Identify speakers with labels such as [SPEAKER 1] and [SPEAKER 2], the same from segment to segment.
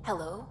[SPEAKER 1] Hello?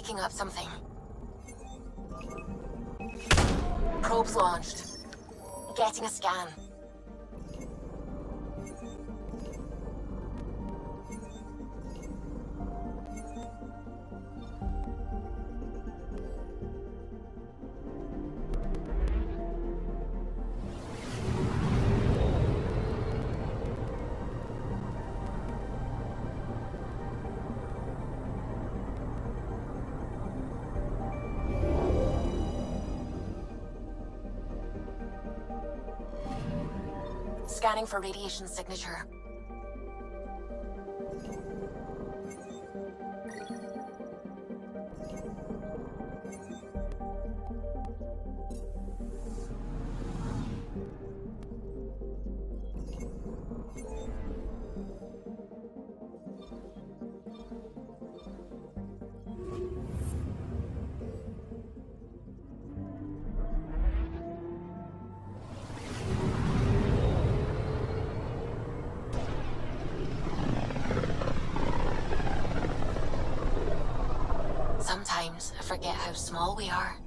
[SPEAKER 1] picking up something. Probes launched. Getting a scan. Scanning for radiation signature. Sometimes I forget how small we are.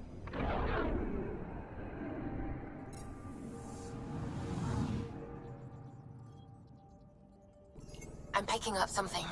[SPEAKER 1] I'm picking up something.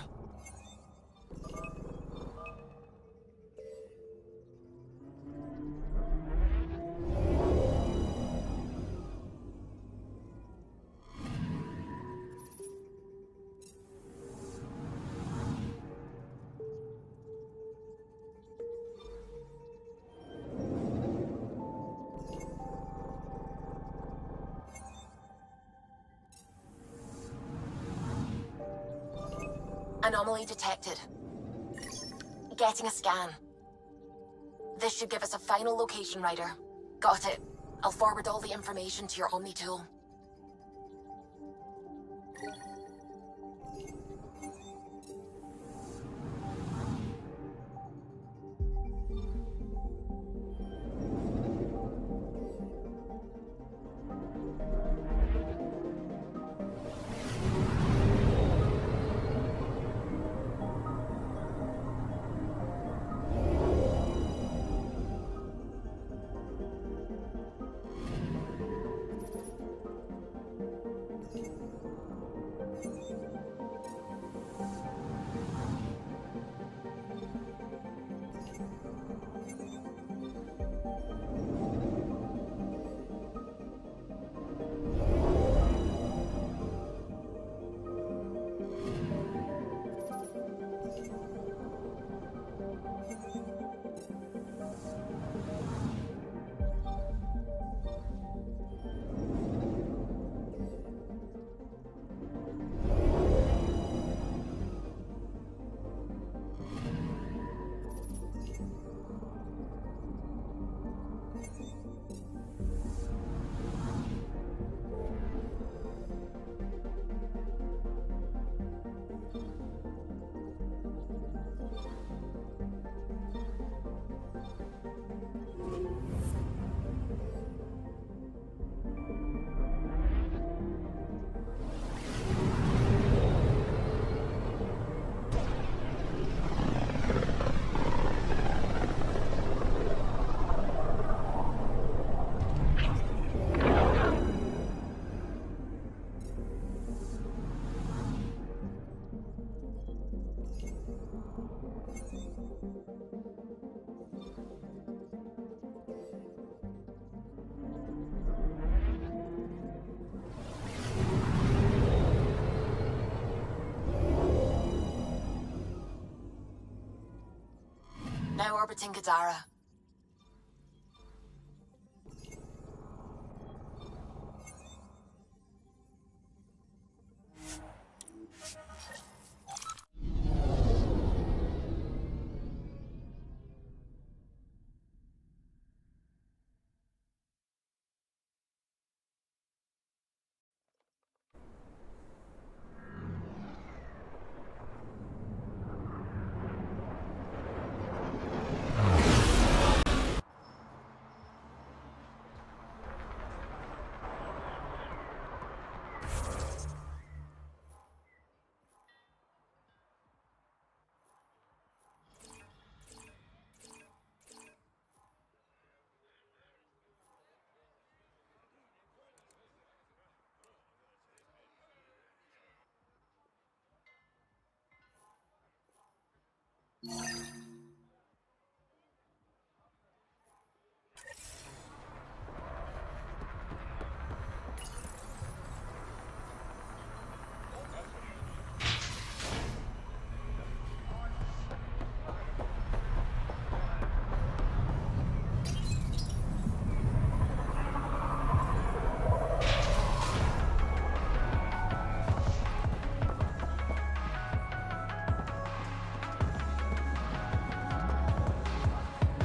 [SPEAKER 1] Anomaly detected. Getting a scan. This should give us a final location, Ryder. Got it. I'll forward all the information to your Omni tool. Now orbiting Gadara.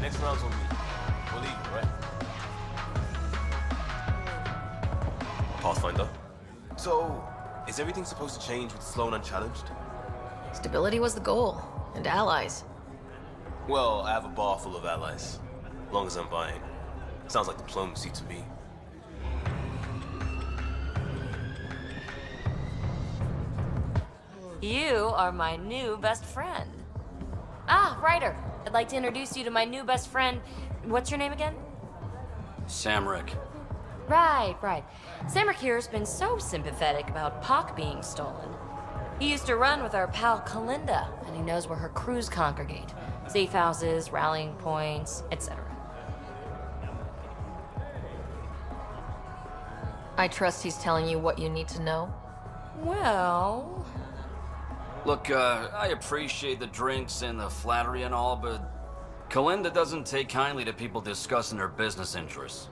[SPEAKER 2] Next round's on me. We'll leave, right? Pathfinder. So, is everything supposed to change with Sloan unchallenged?
[SPEAKER 3] Stability was the goal, and allies.
[SPEAKER 2] Well, I have a bar full of allies. As long as I'm buying. Sounds like diplomacy to me.
[SPEAKER 4] You are my new best friend. Ah, Ryder. I'd like to introduce you to my new best friend. What's your name again?
[SPEAKER 5] Samrick.
[SPEAKER 4] Right. Samrick here's been so sympathetic about Pock being stolen. He used to run with our pal Kalinda, and he knows where her crews congregate. Safe houses, rallying points, etc.
[SPEAKER 3] I trust he's telling you what you need to know.
[SPEAKER 4] Well...
[SPEAKER 5] Look, I appreciate the drinks and the flattery and all, but Kalinda doesn't take kindly to people discussing her business interests.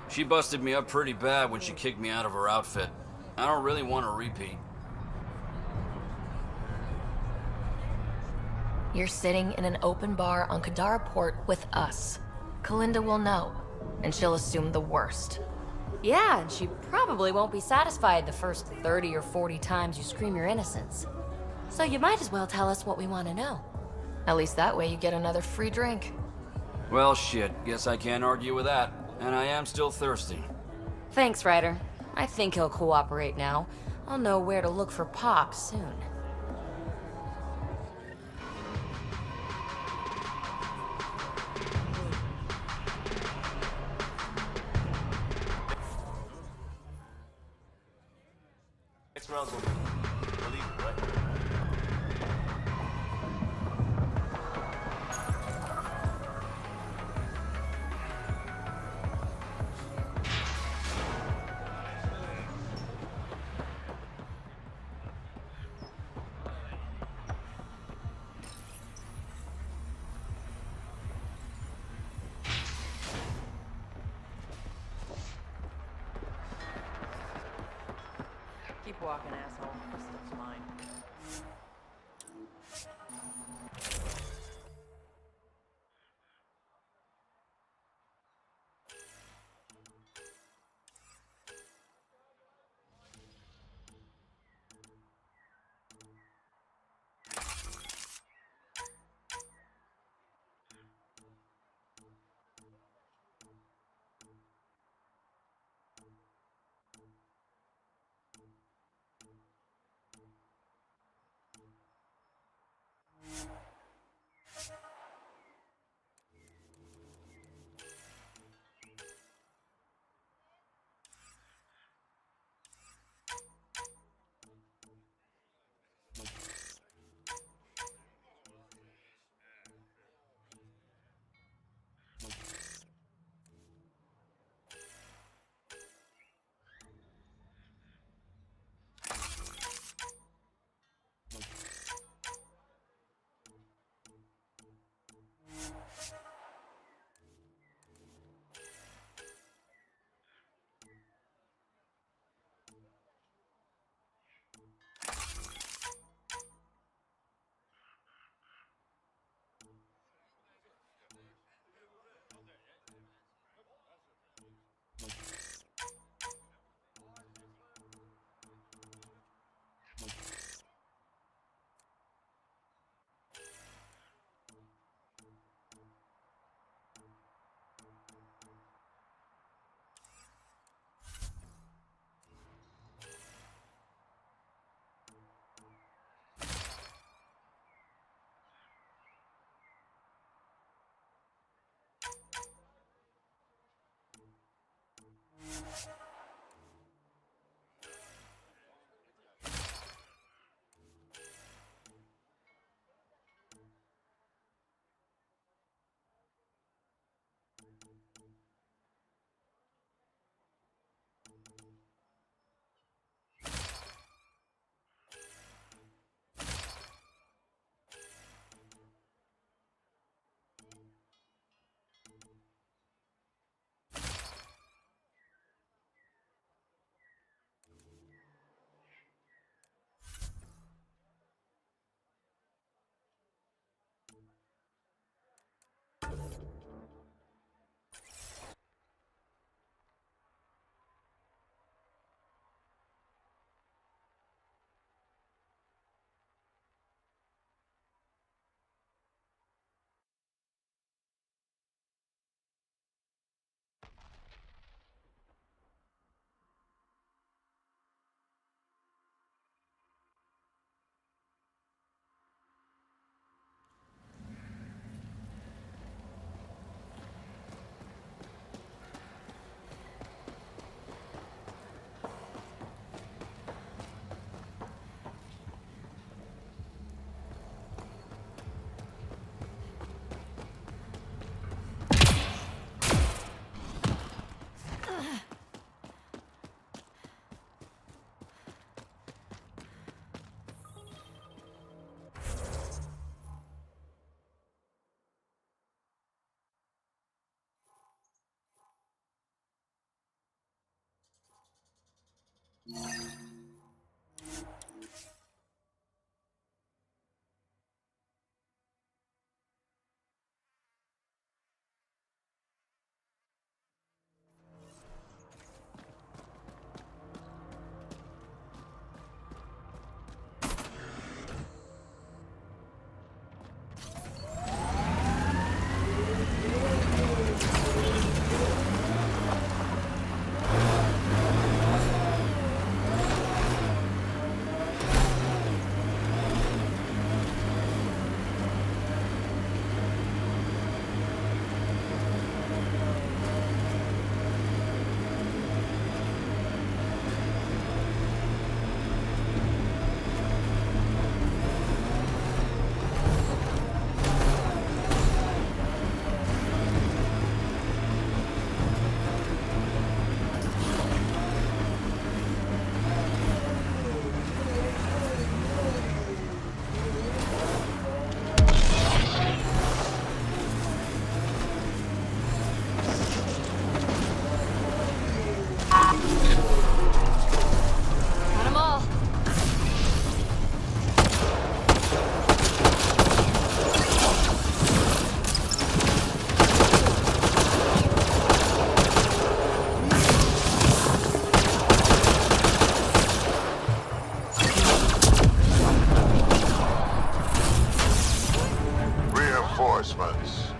[SPEAKER 5] She busted me up pretty bad when she kicked me out of her outfit. I don't really want to repeat.
[SPEAKER 3] You're sitting in an open bar on Kadara Port with us. Kalinda will know, and she'll assume the worst.
[SPEAKER 4] Yeah, and she probably won't be satisfied the first 30 or 40 times you scream your innocence. So you might as well tell us what we want to know.
[SPEAKER 3] At least that way you get another free drink.
[SPEAKER 5] Well, shit, guess I can't argue with that. And I am still thirsty.
[SPEAKER 4] Thanks, Ryder. I think he'll cooperate now. I'll know where to look for Pop soon.
[SPEAKER 2] Next round's on me. We'll leave, right?
[SPEAKER 6] Keep walking, asshole. This stuff's mine.
[SPEAKER 7] announcements.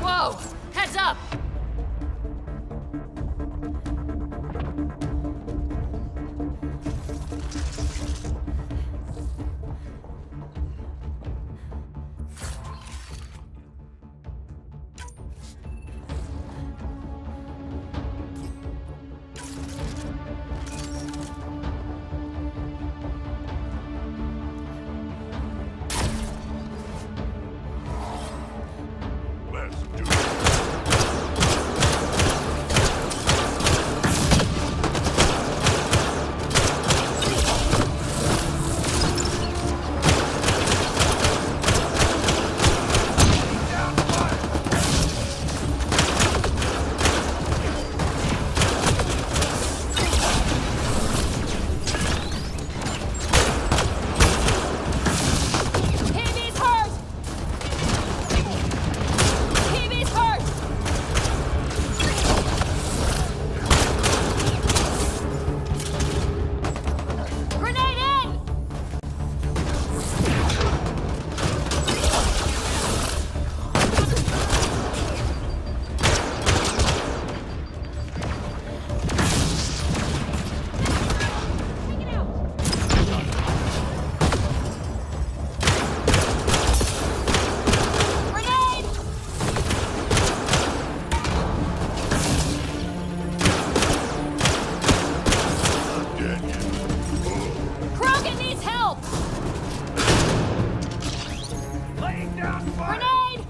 [SPEAKER 3] Whoa! Heads up!
[SPEAKER 7] Let's do it.
[SPEAKER 3] He's hurt! He's hurt! Grenade in! Grenade!
[SPEAKER 7] Dead yet.
[SPEAKER 3] Krogan needs help!
[SPEAKER 7] Laying down fire.
[SPEAKER 3] Grenade!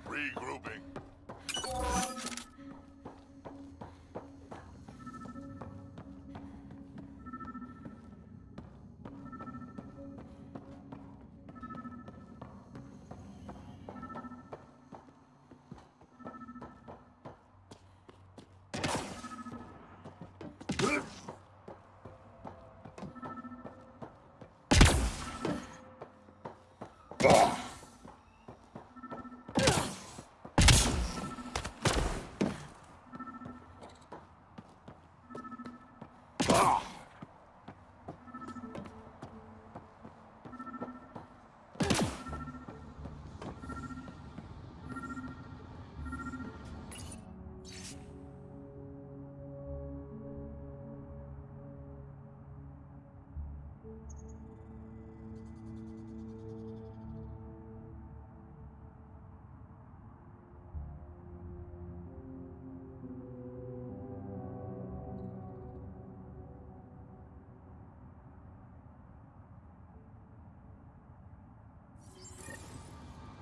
[SPEAKER 7] Regrouping.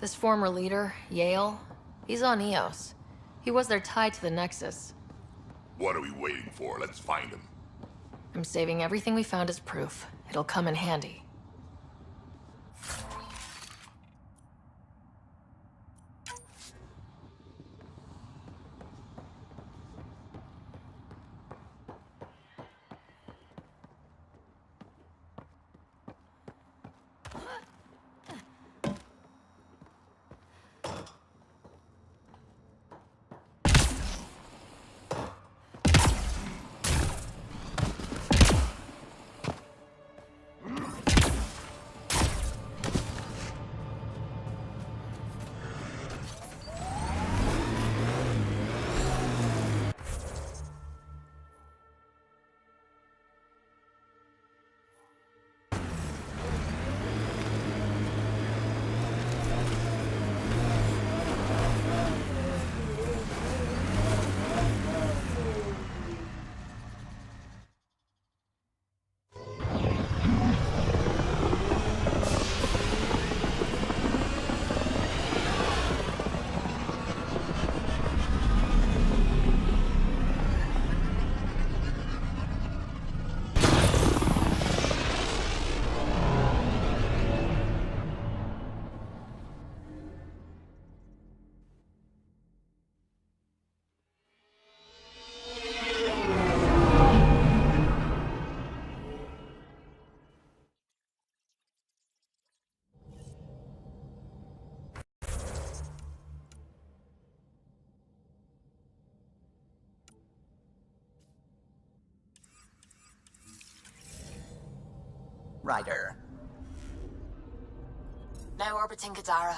[SPEAKER 3] This former leader, Yale, he's on Eos. He was their tie to the Nexus.
[SPEAKER 7] What are we waiting for? Let's find him.
[SPEAKER 3] I'm saving everything we found as proof. It'll come in handy.
[SPEAKER 8] Ryder.
[SPEAKER 1] Now orbiting Kadara.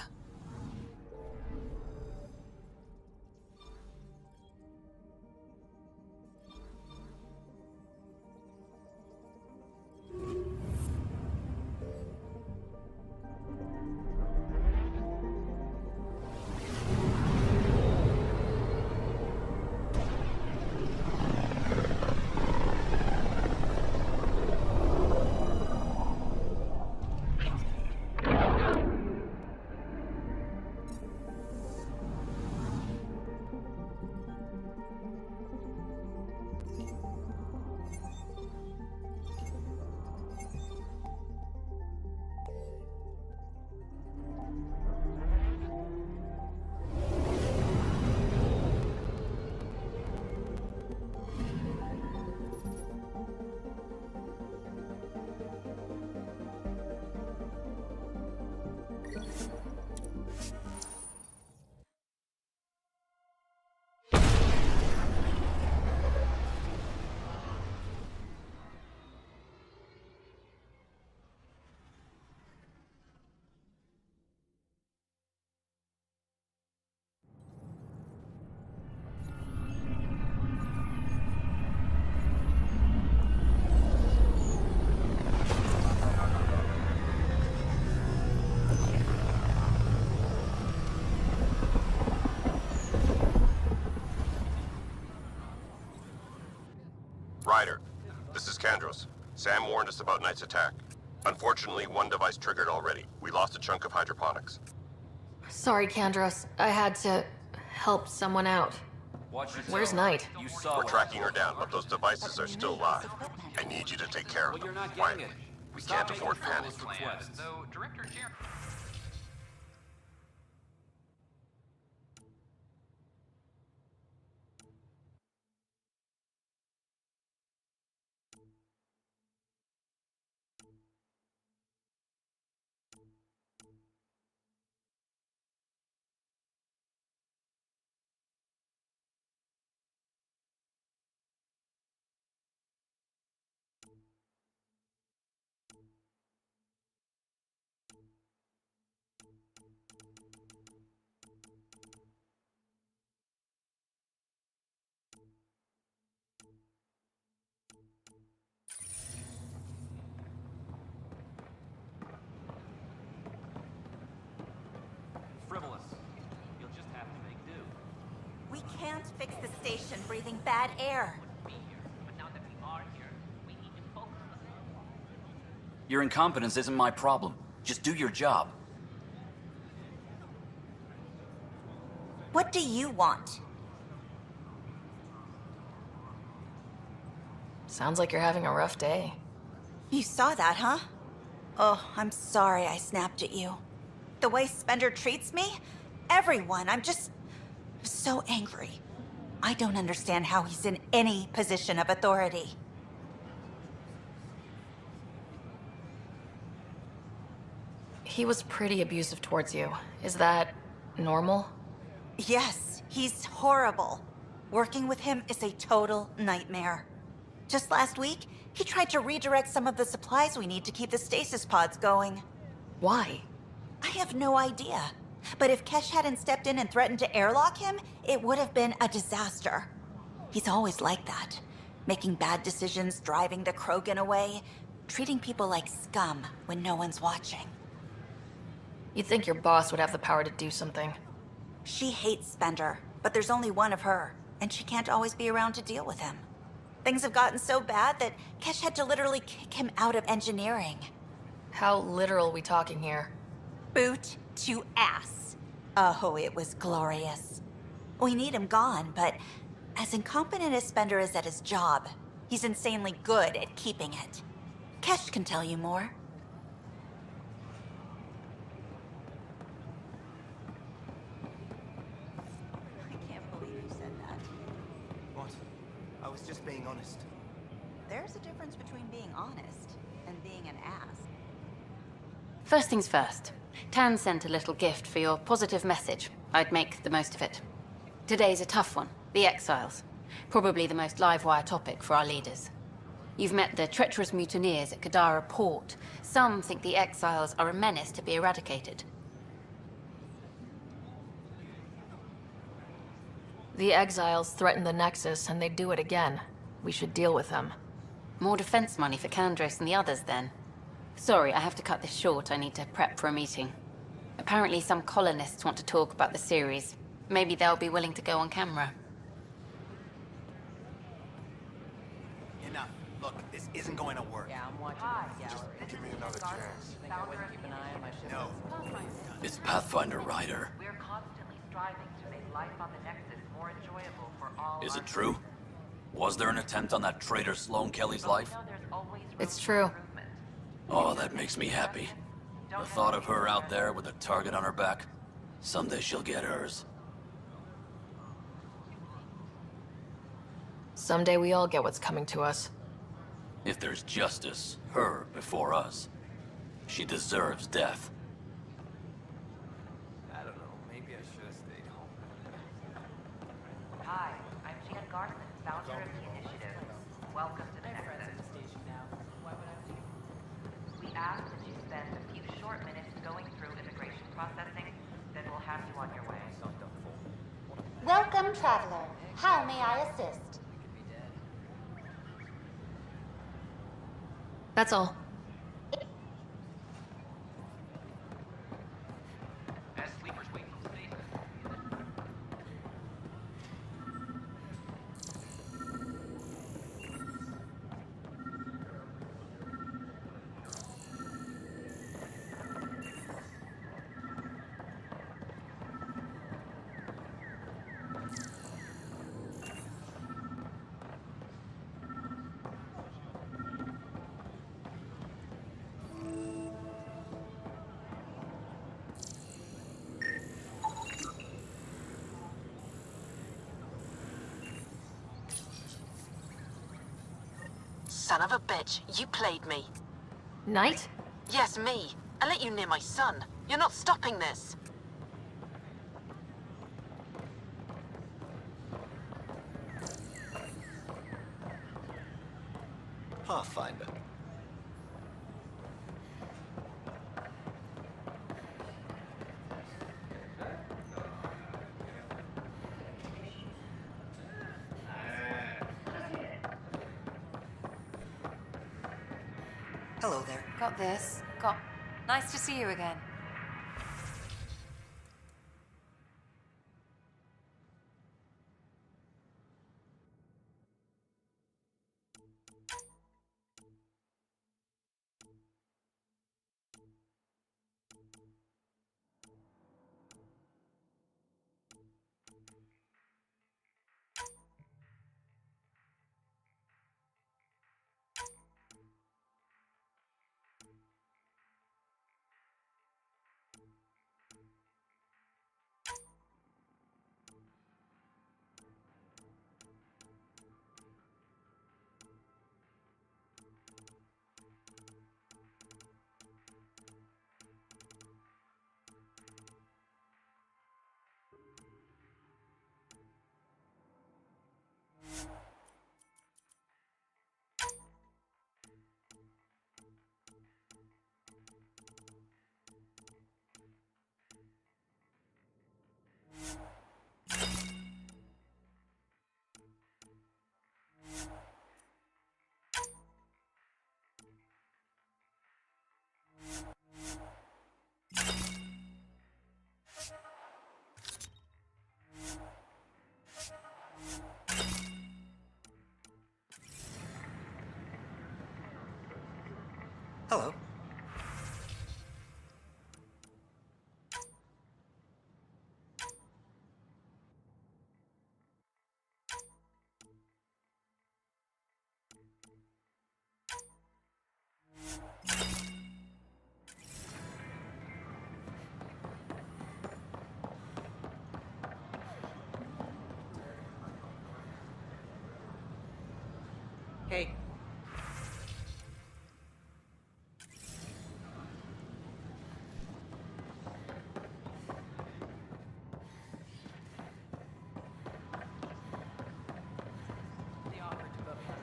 [SPEAKER 9] Ryder, this is Kandros. Sam warned us about Knight's attack. Unfortunately, one device triggered already. We lost a chunk of hydroponics.
[SPEAKER 3] Sorry, Kandros. I had to help someone out. Where's Knight?
[SPEAKER 9] We're tracking her down, but those devices are still live. I need you to take care of them. Quietly. We can't afford panic.
[SPEAKER 10] We can't fix the station breathing bad air.
[SPEAKER 5] Your incompetence isn't my problem. Just do your job.
[SPEAKER 10] What do you want?
[SPEAKER 3] Sounds like you're having a rough day.
[SPEAKER 10] You saw that, huh? Oh, I'm sorry I snapped at you. The way Spender treats me? Everyone, I'm so angry. I don't understand how he's in any position of authority.
[SPEAKER 3] He was pretty abusive towards you. Is that normal?
[SPEAKER 10] Yes, he's horrible. Working with him is a total nightmare. Just last week, he tried to redirect some of the supplies we need to keep the stasis pods going.
[SPEAKER 3] Why?
[SPEAKER 10] I have no idea. But if Kesh hadn't stepped in and threatened to airlock him, it would have been a disaster. He's always like that. Making bad decisions, driving the Krogan away, treating people like scum when no one's watching.
[SPEAKER 3] You'd think your boss would have the power to do something.
[SPEAKER 10] She hates Spender, but there's only one of her, and she can't always be around to deal with him. Things have gotten so bad that Kesh had to literally kick him out of engineering.
[SPEAKER 3] How literal we talking here?
[SPEAKER 10] Boot to ass. Oh, it was glorious. We need him gone, but as incompetent as Spender is at his job, he's insanely good at keeping it. Kesh can tell you more. I can't believe you said that.
[SPEAKER 8] What? I was just being honest.
[SPEAKER 10] There's a difference between being honest and being an ass.
[SPEAKER 11] First things first. Tan sent a little gift for your positive message. I'd make the most of it. Today's a tough one. The Exiles. Probably the most live-wire topic for our leaders. You've met the treacherous mutineers at Kadara Port. Some think the exiles are a menace to be eradicated.
[SPEAKER 3] The exiles threatened the Nexus, and they'd do it again. We should deal with them.
[SPEAKER 11] More defense money for Kandros and the others, then. Sorry, I have to cut this short. I need to prep for a meeting. Apparently some colonists want to talk about the series. Maybe they'll be willing to go on camera.
[SPEAKER 8] Enough. Look, this isn't going to work.
[SPEAKER 6] Yeah, I'm watching the gallery.
[SPEAKER 7] Give me another chance.
[SPEAKER 6] Think I wouldn't keep an eye on my ship?
[SPEAKER 8] No.
[SPEAKER 5] It's Pathfinder Ryder.
[SPEAKER 6] We're constantly striving to make life on the Nexus more enjoyable for all.
[SPEAKER 5] Is it true? Was there an attempt on that traitor Sloane Kelly's life?
[SPEAKER 3] It's true.
[SPEAKER 5] Oh, that makes me happy. The thought of her out there with a target on her back. Someday she'll get hers.
[SPEAKER 3] Someday we all get what's coming to us.
[SPEAKER 5] If there's justice, her before us. She deserves death.
[SPEAKER 8] I don't know. Maybe I should have stayed home.
[SPEAKER 6] Hi, I'm Jan Garson, founder of the initiative. Welcome to the Nexus. We ask that you spend a few short minutes going through immigration processing, then we'll have you on your way.
[SPEAKER 12] Welcome, traveler. How may I assist?
[SPEAKER 3] That's all.
[SPEAKER 13] Son of a bitch, you played me.
[SPEAKER 3] Knight?
[SPEAKER 13] Yes, me. I let you near my son. You're not stopping this.
[SPEAKER 8] Pathfinder.
[SPEAKER 10] Hello there.
[SPEAKER 4] Got this. Nice to see you again.
[SPEAKER 8] Hello. Hey.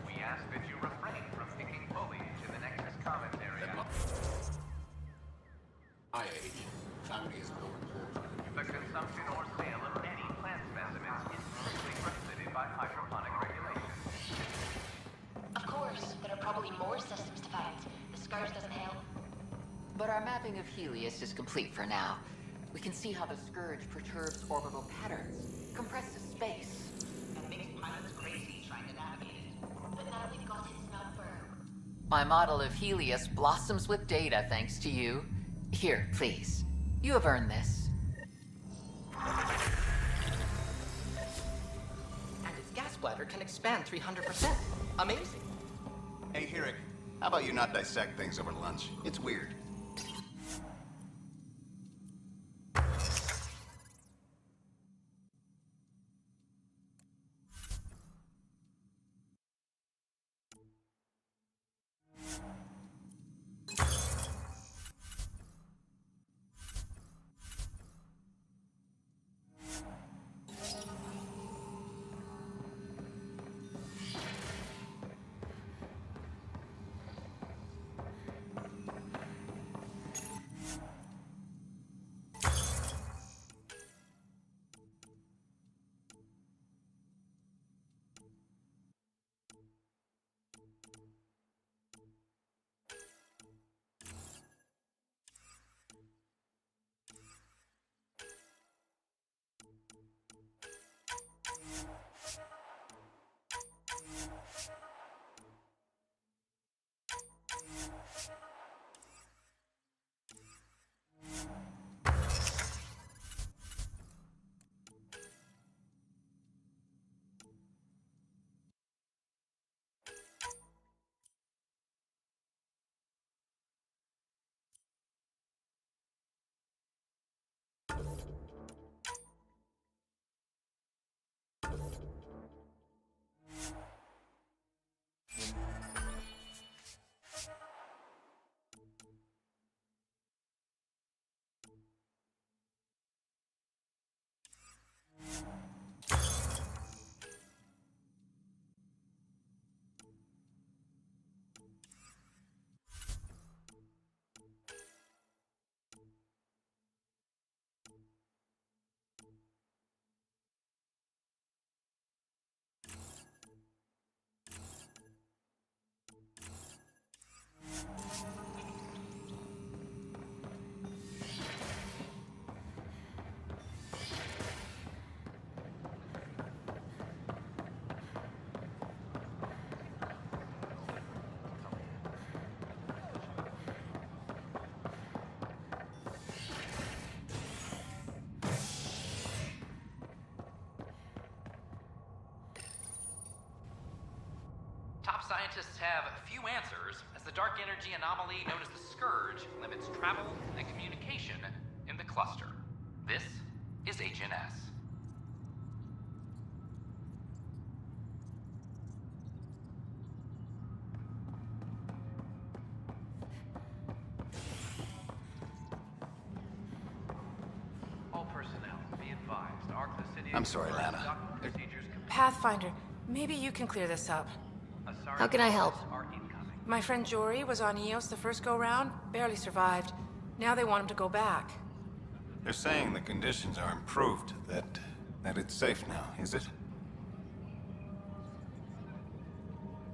[SPEAKER 14] We ask that you refrain from
[SPEAKER 6] The consumption or sale of any plant specimens is strictly prohibited by hydroponic regulations.
[SPEAKER 12] Of course, there are probably more systems to find. The scourge doesn't help.
[SPEAKER 14] But our mapping of Helios is complete for now. We can see how the Scourge perturbs orbital patterns, compresses space,
[SPEAKER 12] and makes pilots crazy trying to navigate it. But now we've got its number.
[SPEAKER 14] My model of Helios blossoms with data thanks to you. Here, please. You have earned this.
[SPEAKER 8] And its gas bladder can expand 300%. Amazing.
[SPEAKER 15] Hey, Hirik, how about you not dissect things over lunch? It's weird.
[SPEAKER 16] Top scientists have few answers, as the dark energy anomaly known as the Scourge limits travel and communication in the cluster. This is HNS. All personnel, be advised.
[SPEAKER 15] I'm sorry, Lana.
[SPEAKER 17] Pathfinder, maybe you can clear this up.
[SPEAKER 3] How can I help?
[SPEAKER 17] My friend Jory was on Eos the first go-round, barely survived. Now they want him to go back.
[SPEAKER 15] They're saying the conditions are improved, that it's safe now, is it?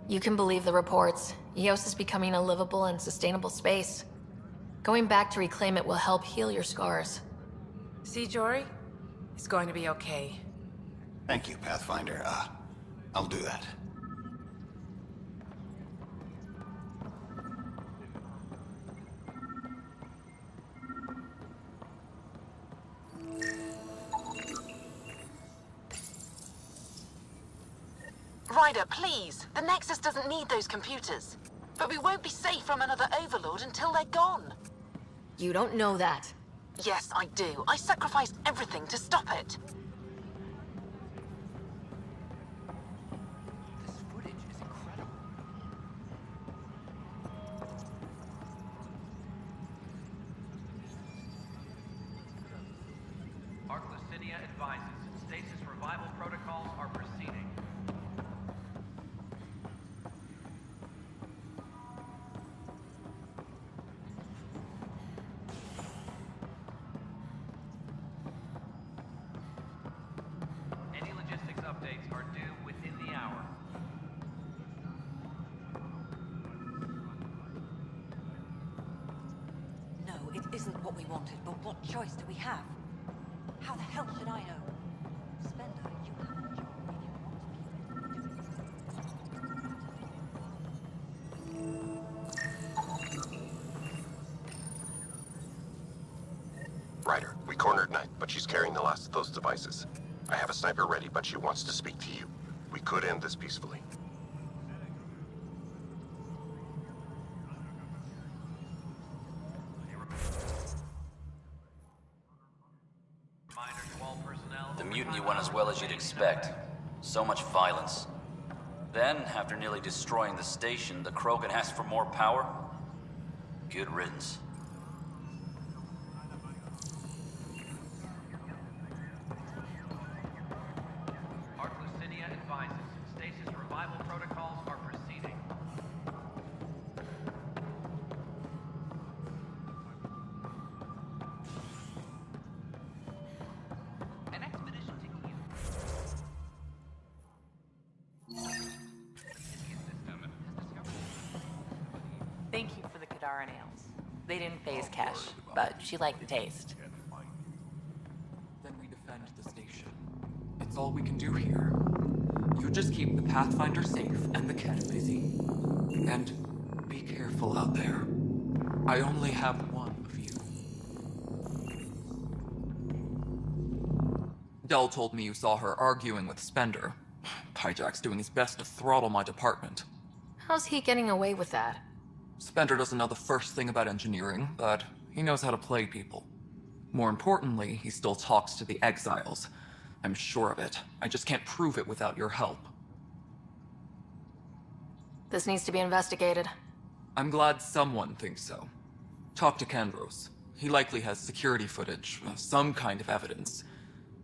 [SPEAKER 3] You can believe the reports. Eos is becoming a livable and sustainable space. Going back to reclaim it will help heal your scars.
[SPEAKER 17] See, Jory? It's going to be okay.
[SPEAKER 15] Thank you, Pathfinder. I'll do that.
[SPEAKER 13] Ryder, please. The Nexus doesn't need those computers. But we won't be safe from another Overlord until they're gone.
[SPEAKER 3] You don't know that.
[SPEAKER 13] Yes, I do. I sacrificed everything to stop it.
[SPEAKER 16] This footage is incredible. Arclicidia advises stasis revival protocols are proceeding.
[SPEAKER 18] it isn't what we wanted, but what choice do we have? How the hell should I know? Spender, you have a job if you want
[SPEAKER 9] Ryder, we cornered Knight, but she's carrying the last of those devices. I have a sniper ready, but she wants to speak to you. We could end this peacefully.
[SPEAKER 5] The mutiny went as well as you'd expect. So much violence. Then, after nearly destroying the station, the Krogan asked for more power? Good riddance.
[SPEAKER 6] advises stasis revival protocols are proceeding. An expedition to
[SPEAKER 13] Thank you for the Kadara nails. They didn't phase Kesh, but she liked the taste.
[SPEAKER 19] Then we defend the station. It's all we can do here. You just keep the Pathfinder safe and the Kesh busy. And be careful out there. I only have one of you. Dell told me you saw her arguing with Spender. Pyjack's doing his best to throttle my department.
[SPEAKER 3] How's he getting away with that?
[SPEAKER 19] Spender doesn't know the first thing about engineering, but he knows how to play people. More importantly, he still talks to the exiles. I'm sure of it. I just can't prove it without your help.
[SPEAKER 3] This needs to be investigated.
[SPEAKER 19] I'm glad someone thinks so. Talk to Kandros. He likely has security footage, some kind of evidence.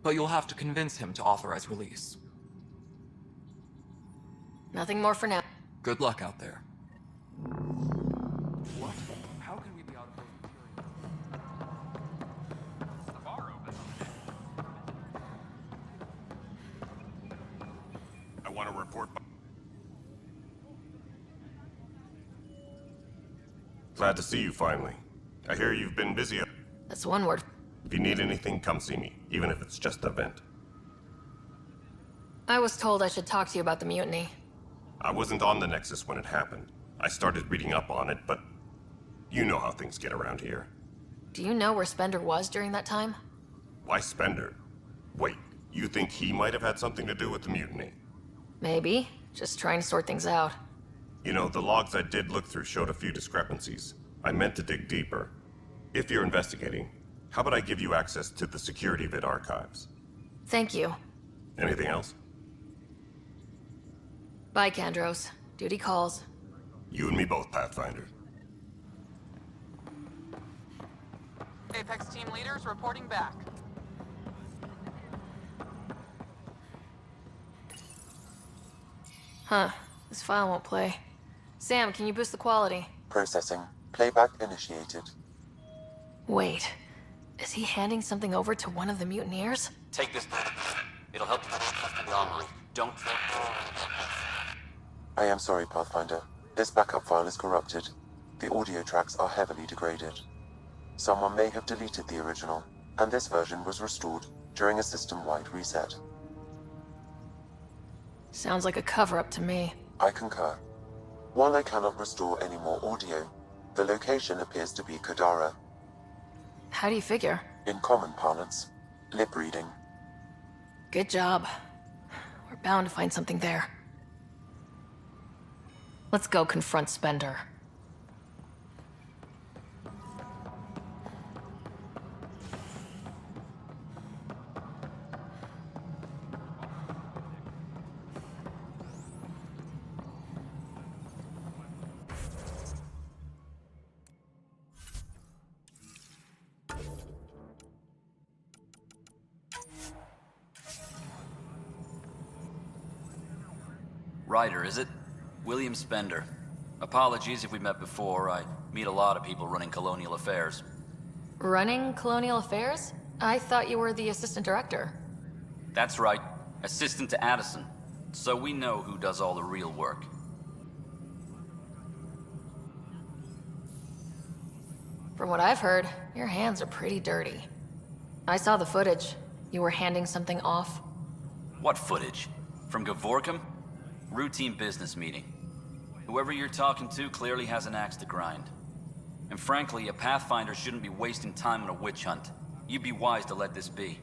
[SPEAKER 19] But you'll have to convince him to authorize release.
[SPEAKER 3] Nothing more for now.
[SPEAKER 19] Good luck out there. What? How can we be out of those materials?
[SPEAKER 6] the bar open.
[SPEAKER 9] I want to report. Glad to see you finally. I hear you've been busy.
[SPEAKER 3] That's one word.
[SPEAKER 9] If you need anything, come see me, even if it's just a vent.
[SPEAKER 3] I was told I should talk to you about the mutiny.
[SPEAKER 9] I wasn't on the Nexus when it happened. I started reading up on it, but you know how things get around here.
[SPEAKER 3] Do you know where Spender was during that time?
[SPEAKER 9] Why Spender? Wait, you think he might have had something to do with the mutiny?
[SPEAKER 3] Maybe. Just trying to sort things out.
[SPEAKER 9] You know, the logs I did look through showed a few discrepancies. I meant to dig deeper. If you're investigating, how about I give you access to the security vid archives?
[SPEAKER 3] Thank you.
[SPEAKER 9] Anything else?
[SPEAKER 3] Bye, Kandros. Duty calls.
[SPEAKER 9] You and me both, Pathfinder.
[SPEAKER 13] Apex team leaders reporting back.
[SPEAKER 3] Huh. This file won't play. Sam, can you boost the quality?
[SPEAKER 20] Processing. Playback initiated.
[SPEAKER 3] Wait. Is he handing something over to one of the mutineers?
[SPEAKER 5] Take this. It'll help you. Don't.
[SPEAKER 20] I am sorry, Pathfinder. This backup file is corrupted. The audio tracks are heavily degraded. Someone may have deleted the original, and this version was restored during a system-wide reset.
[SPEAKER 3] Sounds like a cover-up to me.
[SPEAKER 20] I concur. While I cannot restore any more audio, the location appears to be Kadara.
[SPEAKER 3] How do you figure?
[SPEAKER 20] In common parlance, lip reading.
[SPEAKER 3] Good job. We're bound to find something there. Let's go confront Spender.
[SPEAKER 5] Ryder, is it? William Spender. Apologies if we met before. I meet a lot of people running colonial affairs.
[SPEAKER 3] Running colonial affairs? I thought you were the assistant director.
[SPEAKER 5] That's right. Assistant to Addison. So we know who does all the real work.
[SPEAKER 3] From what I've heard, your hands are pretty dirty. I saw the footage. You were handing something off.
[SPEAKER 5] What footage? From Gavorkum? Routine business meeting. Whoever you're talking to clearly has an axe to grind. And frankly, a Pathfinder shouldn't be wasting time on a witch hunt. You'd be wise to let this be.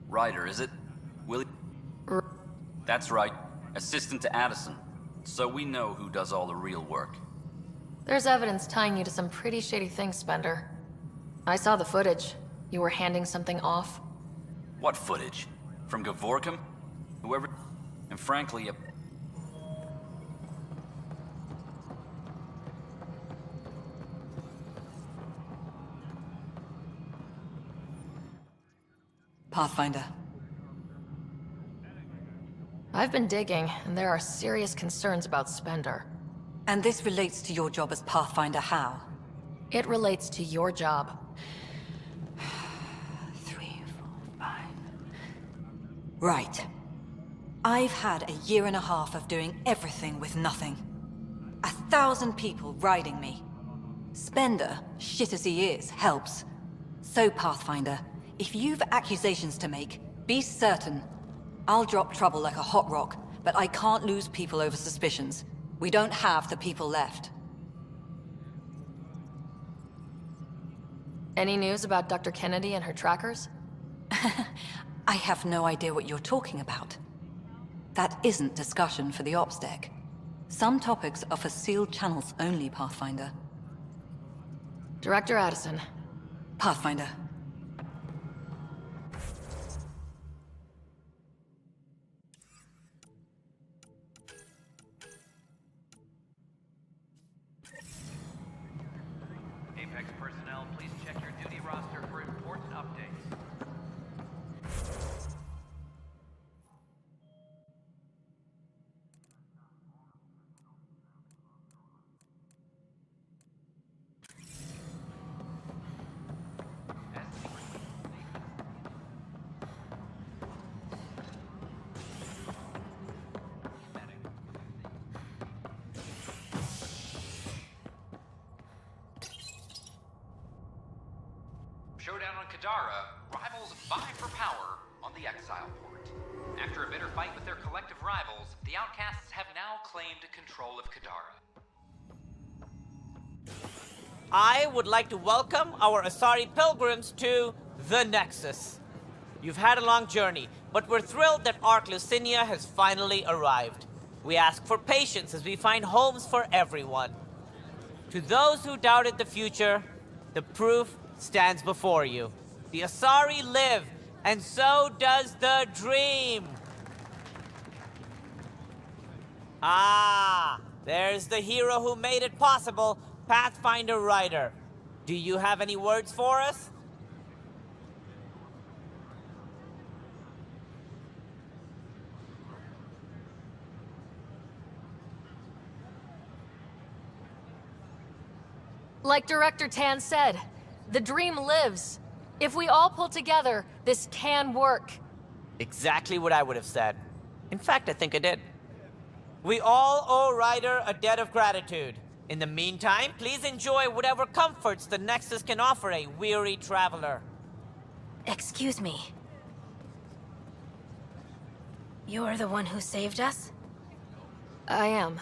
[SPEAKER 5] Ryder, is it? Willie? That's right. Assistant to Addison. So we know who does all the real work.
[SPEAKER 3] There's evidence tying you to some pretty shady things, Spender. I saw the footage. You were handing something off.
[SPEAKER 5] What footage? From Gavorkum? Whoever... And frankly, a...
[SPEAKER 18] Pathfinder.
[SPEAKER 3] I've been digging, and there are serious concerns about Spender.
[SPEAKER 18] And this relates to your job as Pathfinder how?
[SPEAKER 3] It relates to your job.
[SPEAKER 18] 3, 4, 5... Right. I've had a year and a half of doing everything with nothing. 1,000 people riding me. Spender, shit as he is, helps. So, Pathfinder, if you've accusations to make, be certain. I'll drop trouble like a hot rock, but I can't lose people over suspicions. We don't have the people left.
[SPEAKER 3] Any news about Dr. Kennedy and her trackers?
[SPEAKER 18] I have no idea what you're talking about. That isn't discussion for the ops deck. Some topics are for sealed channels only, Pathfinder.
[SPEAKER 3] Director Addison.
[SPEAKER 18] Pathfinder.
[SPEAKER 6] Apex personnel, please check your duty roster for important updates.
[SPEAKER 16] Showdown on Kadara, rivals vie for power on the Exile Port. After a bitter fight with their collective rivals, the Outcasts have now claimed control of Kadara.
[SPEAKER 21] I would like to welcome our Asari pilgrims to the Nexus. You've had a long journey, but we're thrilled that Ark Lucinia has finally arrived. We ask for patience as we find homes for everyone. To those who doubted the future, the proof stands before you. The Asari live, and so does the dream. Ah, there's the hero who made it possible, Pathfinder Ryder. Do you have any words for us?
[SPEAKER 3] Like Director Tan said, the dream lives. If we all pull together, this can work.
[SPEAKER 21] Exactly what I would have said. In fact, I think I did. We all owe Ryder a debt of gratitude. In the meantime, please enjoy whatever comforts the Nexus can offer a weary traveler.
[SPEAKER 22] Excuse me. You're the one who saved us?
[SPEAKER 3] I am.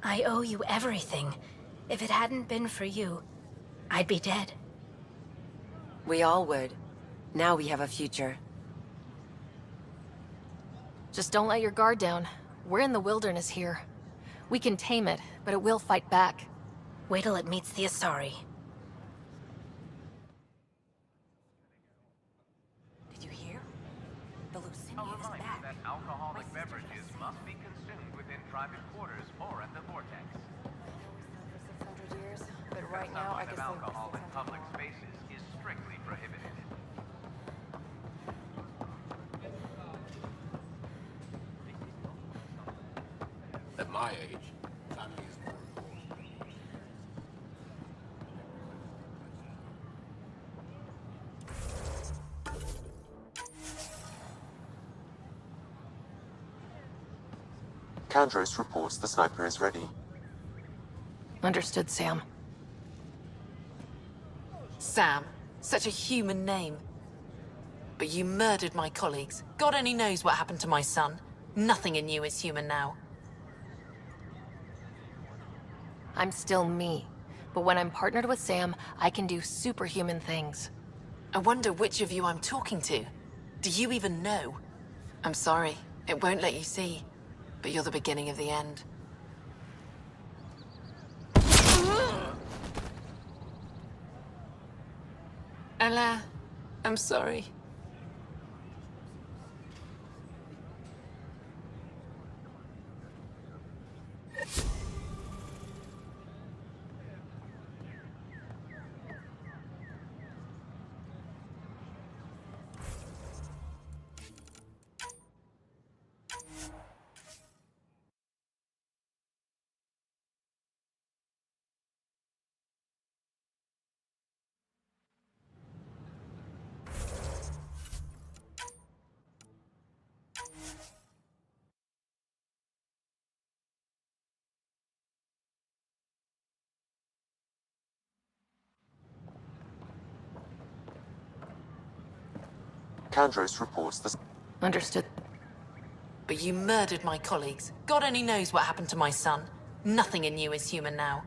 [SPEAKER 22] I owe you everything. If it hadn't been for you, I'd be dead.
[SPEAKER 23] We all would. Now we have a future.
[SPEAKER 3] Just don't let your guard down. We're in the wilderness here. We can tame it, but it will fight back.
[SPEAKER 22] Wait till it meets the Asari.
[SPEAKER 18] Did you hear? The Lucinia
[SPEAKER 6] A
[SPEAKER 18] is
[SPEAKER 6] reminder
[SPEAKER 18] back.
[SPEAKER 6] that alcoholic beverages must be consumed within private quarters or at the vortex.
[SPEAKER 17] For 600 years, but right now I guess
[SPEAKER 6] alcohol in public spaces is strictly prohibited.
[SPEAKER 7] At my age, family is more important.
[SPEAKER 20] Kandros reports the sniper is ready.
[SPEAKER 3] Understood, Sam.
[SPEAKER 13] Sam. Such a human name. But you murdered my colleagues. God only knows what happened to my son. Nothing in you is human now.
[SPEAKER 3] I'm still me. But when I'm partnered with Sam, I can do superhuman things.
[SPEAKER 13] I wonder which of you I'm talking to. Do you even know? I'm sorry. It won't let you see. But you're the beginning of the end. Ella, I'm sorry.
[SPEAKER 20] Kandros reports the...
[SPEAKER 3] Understood.
[SPEAKER 13] But you murdered my colleagues. God only knows what happened to my son. Nothing in you is human now.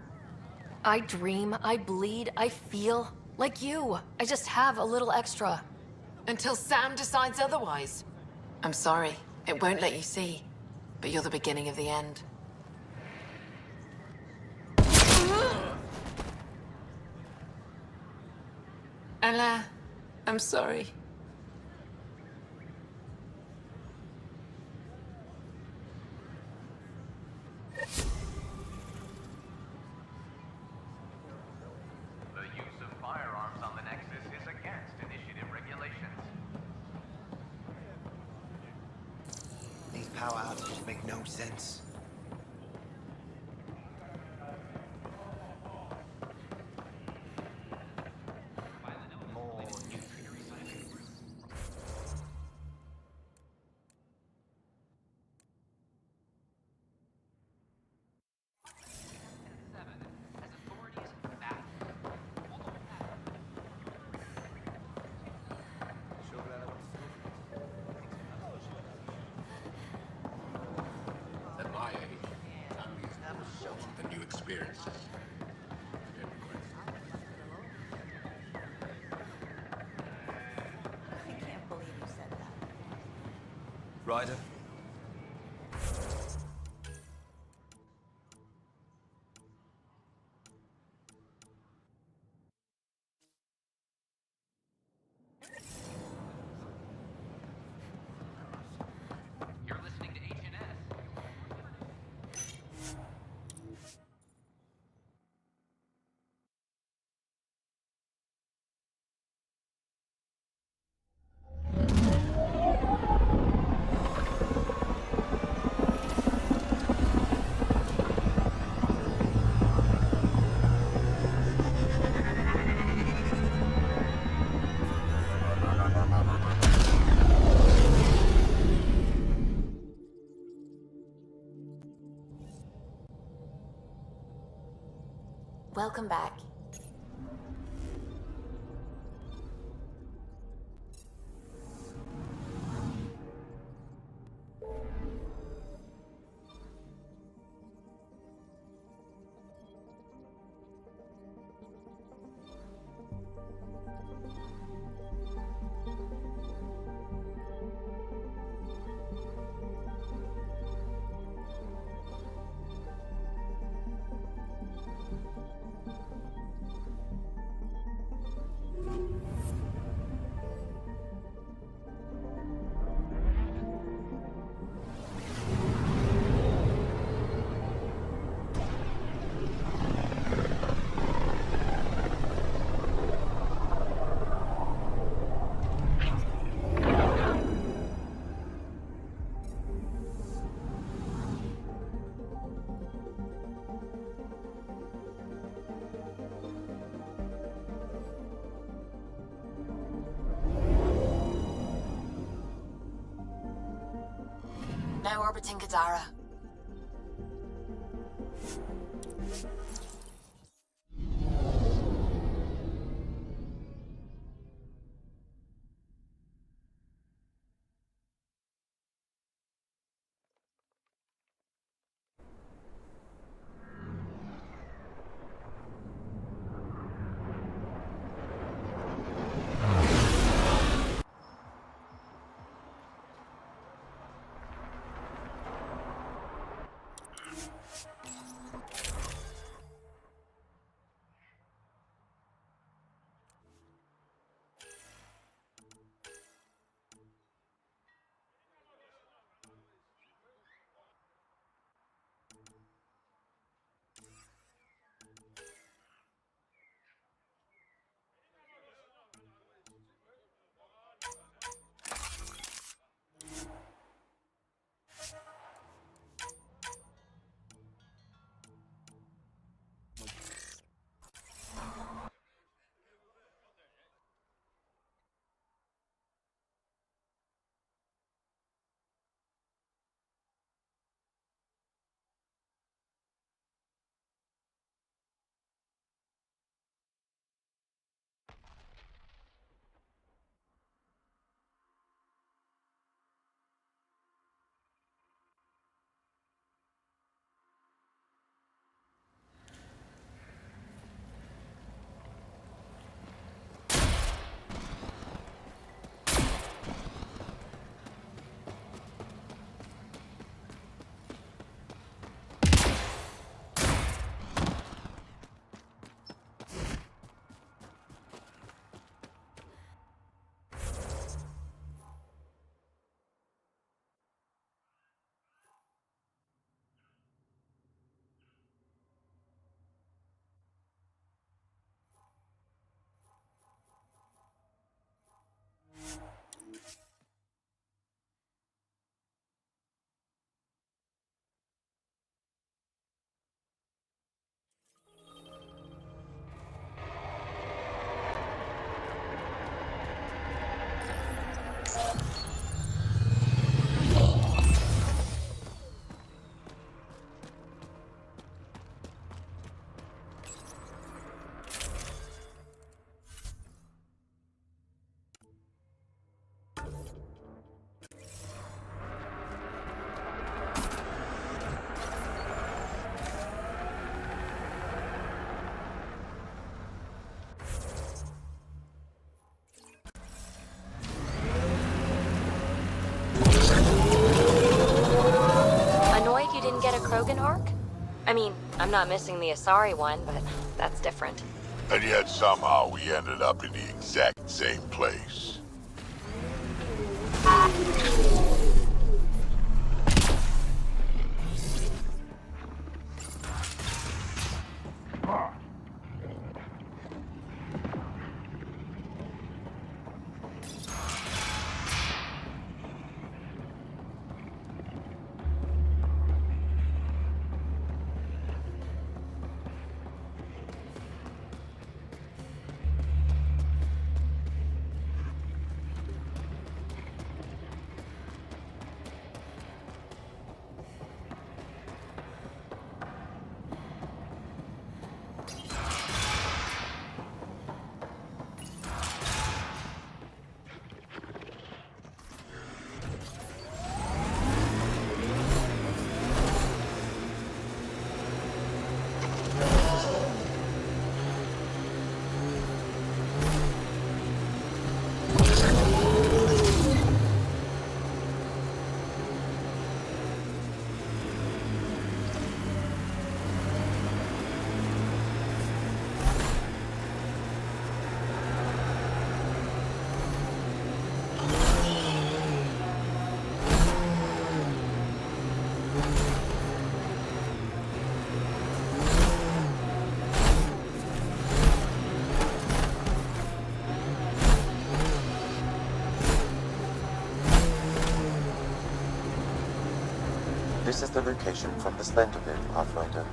[SPEAKER 3] I dream, I bleed, I feel like you. I just have a little extra.
[SPEAKER 13] Until Sam decides otherwise. I'm sorry. It won't let you see. But you're the beginning of the end. Ella, I'm sorry.
[SPEAKER 6] The use of firearms on the Nexus is against initiative regulations.
[SPEAKER 8] These power outages make no sense. More nuclear recycling.
[SPEAKER 7] At my age, I'm used to the new experiences.
[SPEAKER 10] I can't believe you said that.
[SPEAKER 15] Ryder?
[SPEAKER 16] You're listening to HNS.
[SPEAKER 3] Welcome back.
[SPEAKER 10] Now orbiting Gadara.
[SPEAKER 4] Krogan arc? I mean, I'm not missing the Asari one, but that's different.
[SPEAKER 7] And yet somehow we ended up in the exact same place.
[SPEAKER 20] This is the location from the Splendor Bit, Pathfinder.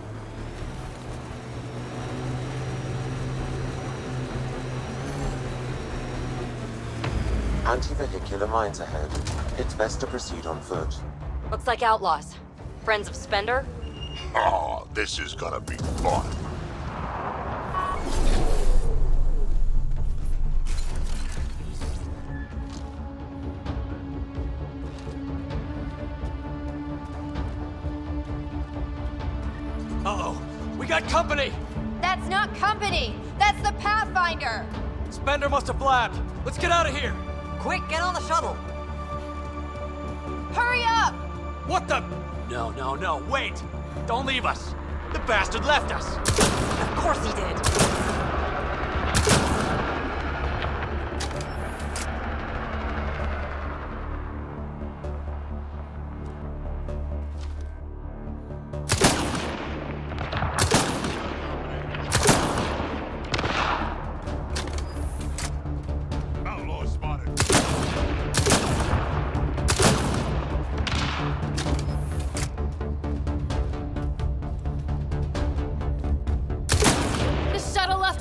[SPEAKER 20] Anti-vehicular mines ahead. It's best to proceed on foot.
[SPEAKER 4] Looks like outlaws. Friends of Spender?
[SPEAKER 7] Oh, this is gonna be fun.
[SPEAKER 1] Uh-oh, we got company!
[SPEAKER 2] That's not company! That's the Pathfinder!
[SPEAKER 1] Spender must have blabbed. Let's get out of here!
[SPEAKER 18] Quick, get on the shuttle!
[SPEAKER 2] Hurry up!
[SPEAKER 1] What the? No, wait! Don't leave us! The bastard left us!
[SPEAKER 18] Of course he did!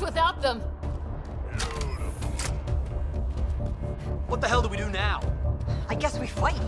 [SPEAKER 3] Without them.
[SPEAKER 1] What the hell do we do now?
[SPEAKER 18] I guess we fight.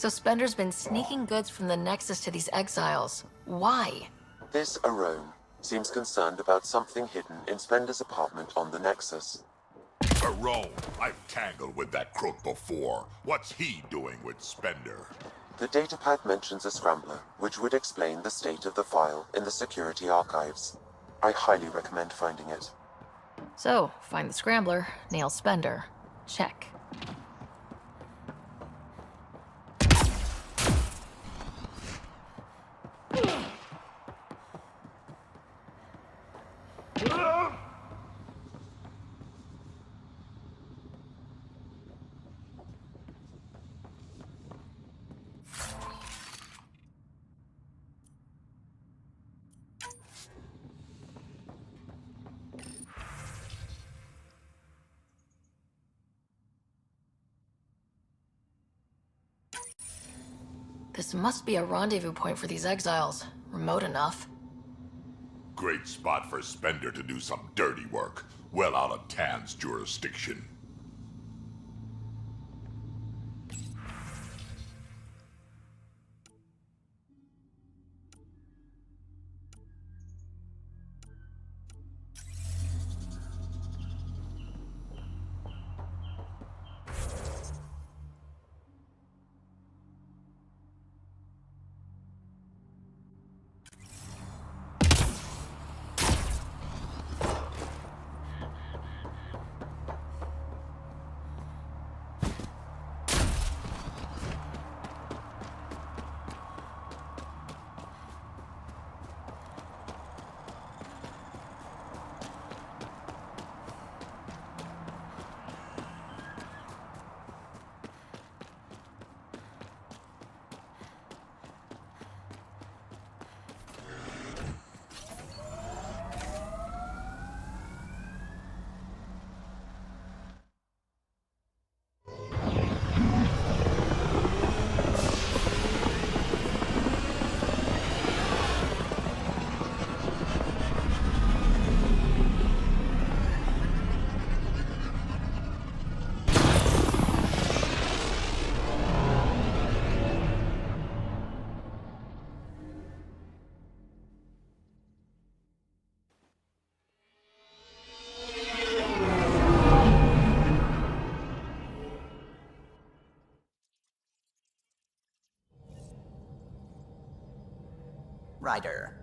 [SPEAKER 3] So Spender's been sneaking goods from the Nexus to these exiles. Why?
[SPEAKER 20] This Arone seems concerned about something hidden in Spender's apartment on the Nexus.
[SPEAKER 7] Arone, I've tangled with that crook before. What's he doing with Spender?
[SPEAKER 20] The datapad mentions a scrambler, which would explain the state of the file in the security archives. I highly recommend finding it.
[SPEAKER 3] So, find the scrambler, nail Spender. Check. This must be a rendezvous point for these exiles. Remote enough.
[SPEAKER 7] Great spot for Spender to do some dirty work. Well out of Tan's jurisdiction.
[SPEAKER 8] Ryder.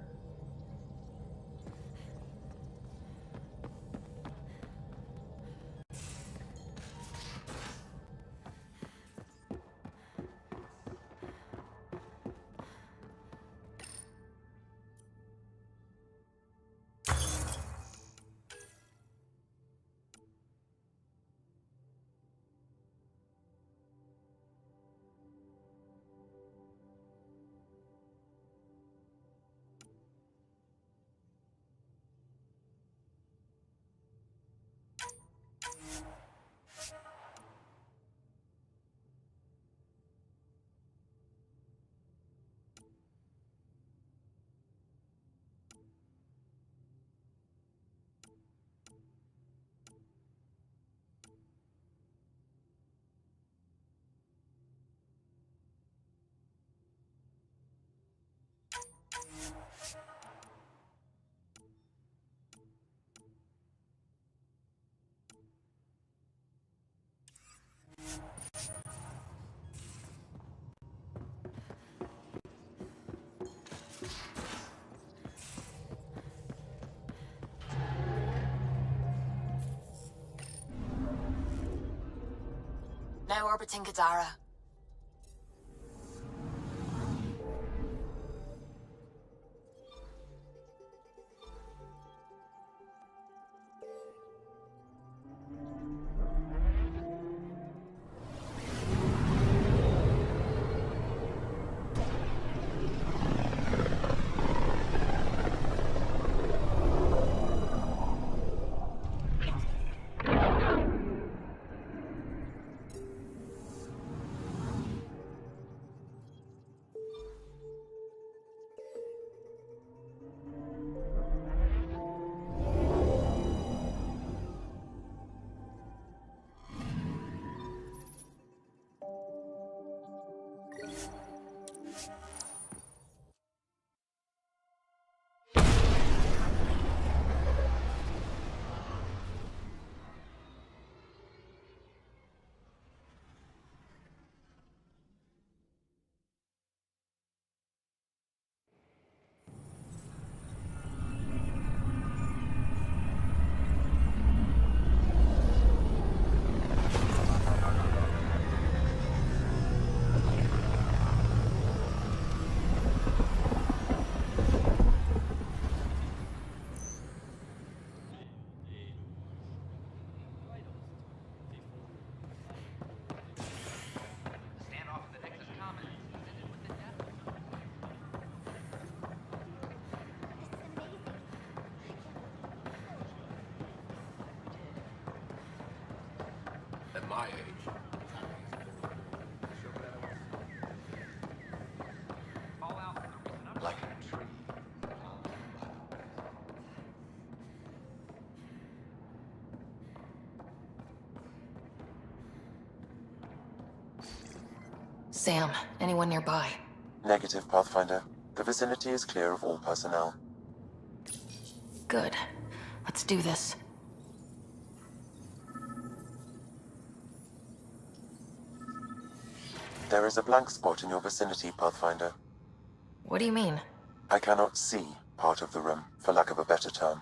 [SPEAKER 22] Now orbiting Gadara.
[SPEAKER 19] my age.
[SPEAKER 6] Like a tree.
[SPEAKER 3] Sam, anyone nearby?
[SPEAKER 20] Negative, Pathfinder. The vicinity is clear of all personnel.
[SPEAKER 3] Good. Let's do this.
[SPEAKER 20] There is a blank spot in your vicinity, Pathfinder.
[SPEAKER 3] What do you mean?
[SPEAKER 20] I cannot see part of the room, for lack of a better term.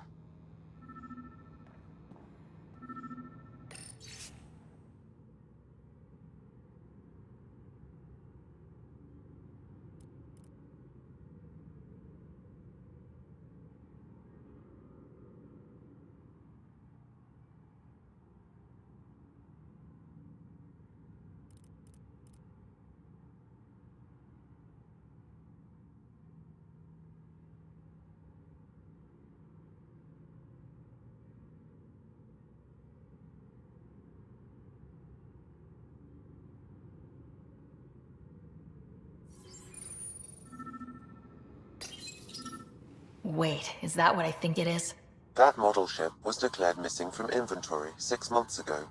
[SPEAKER 3] Wait, is that what I think it is?
[SPEAKER 20] That model ship was declared missing from inventory 6 months ago.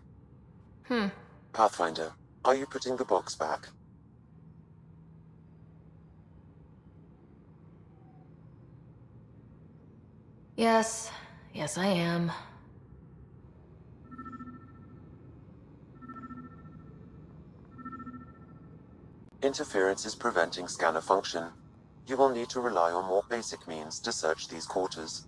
[SPEAKER 20] Pathfinder, are you putting the box back?
[SPEAKER 3] Yes. Yes, I am.
[SPEAKER 20] Interference is preventing scanner function. You will need to rely on more basic means to search these quarters.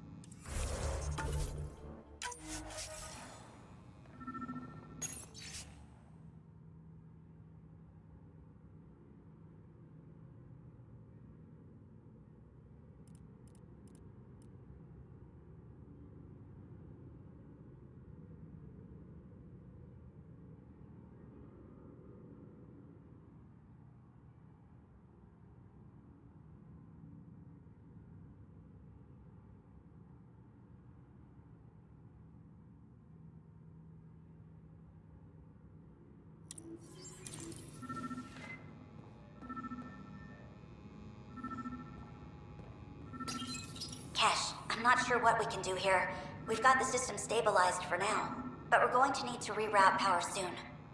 [SPEAKER 10] Cash, I'm not sure what we can do here. We've got the system stabilized for now, but we're going to need to reroute power soon.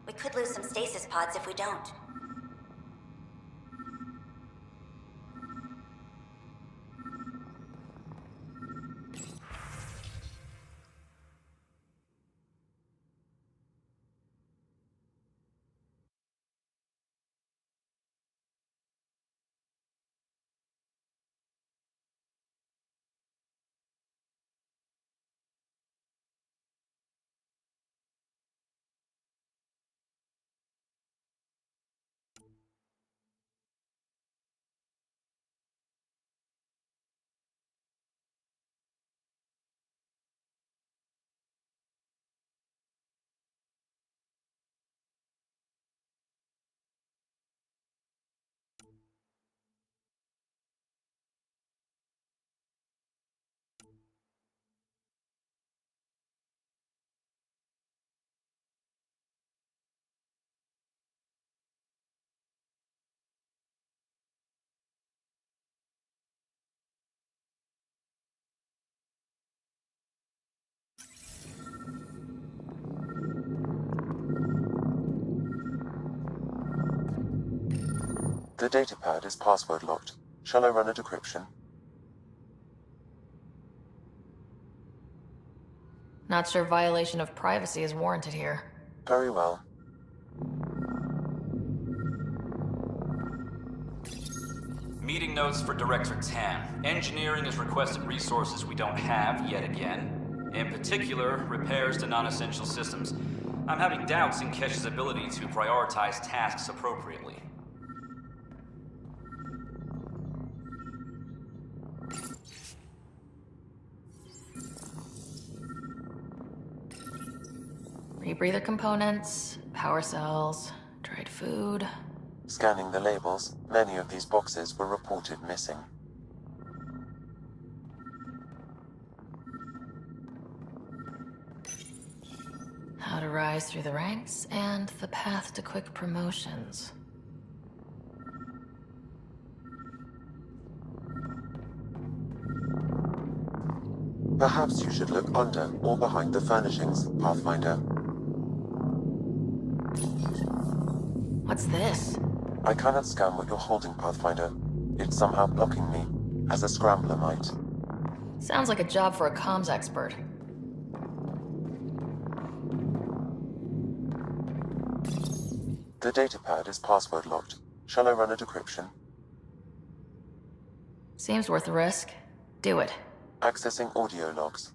[SPEAKER 10] We could lose some stasis pods if we don't.
[SPEAKER 20] The datapad is password locked. Shall I run a decryption?
[SPEAKER 3] Not sure violation of privacy is warranted here.
[SPEAKER 20] Very well.
[SPEAKER 5] Meeting notes for Director Tan. Engineering has requested resources we don't have yet again. In particular, repairs to non-essential systems. I'm having doubts in Kesh's ability to prioritize tasks appropriately.
[SPEAKER 3] Rebreather components, power cells, dried food.
[SPEAKER 20] Scanning the labels, many of these boxes were reported missing.
[SPEAKER 3] How to rise through the ranks and the path to quick promotions.
[SPEAKER 20] Perhaps you should look under or behind the furnishings, Pathfinder.
[SPEAKER 3] What's this?
[SPEAKER 20] I cannot scan what you're holding, Pathfinder. It's somehow blocking me, as a scrambler might.
[SPEAKER 3] Sounds like a job for a comms expert.
[SPEAKER 20] The datapad is password locked. Shall I run a decryption?
[SPEAKER 3] Seems worth the risk. Do it.
[SPEAKER 20] Accessing audio logs.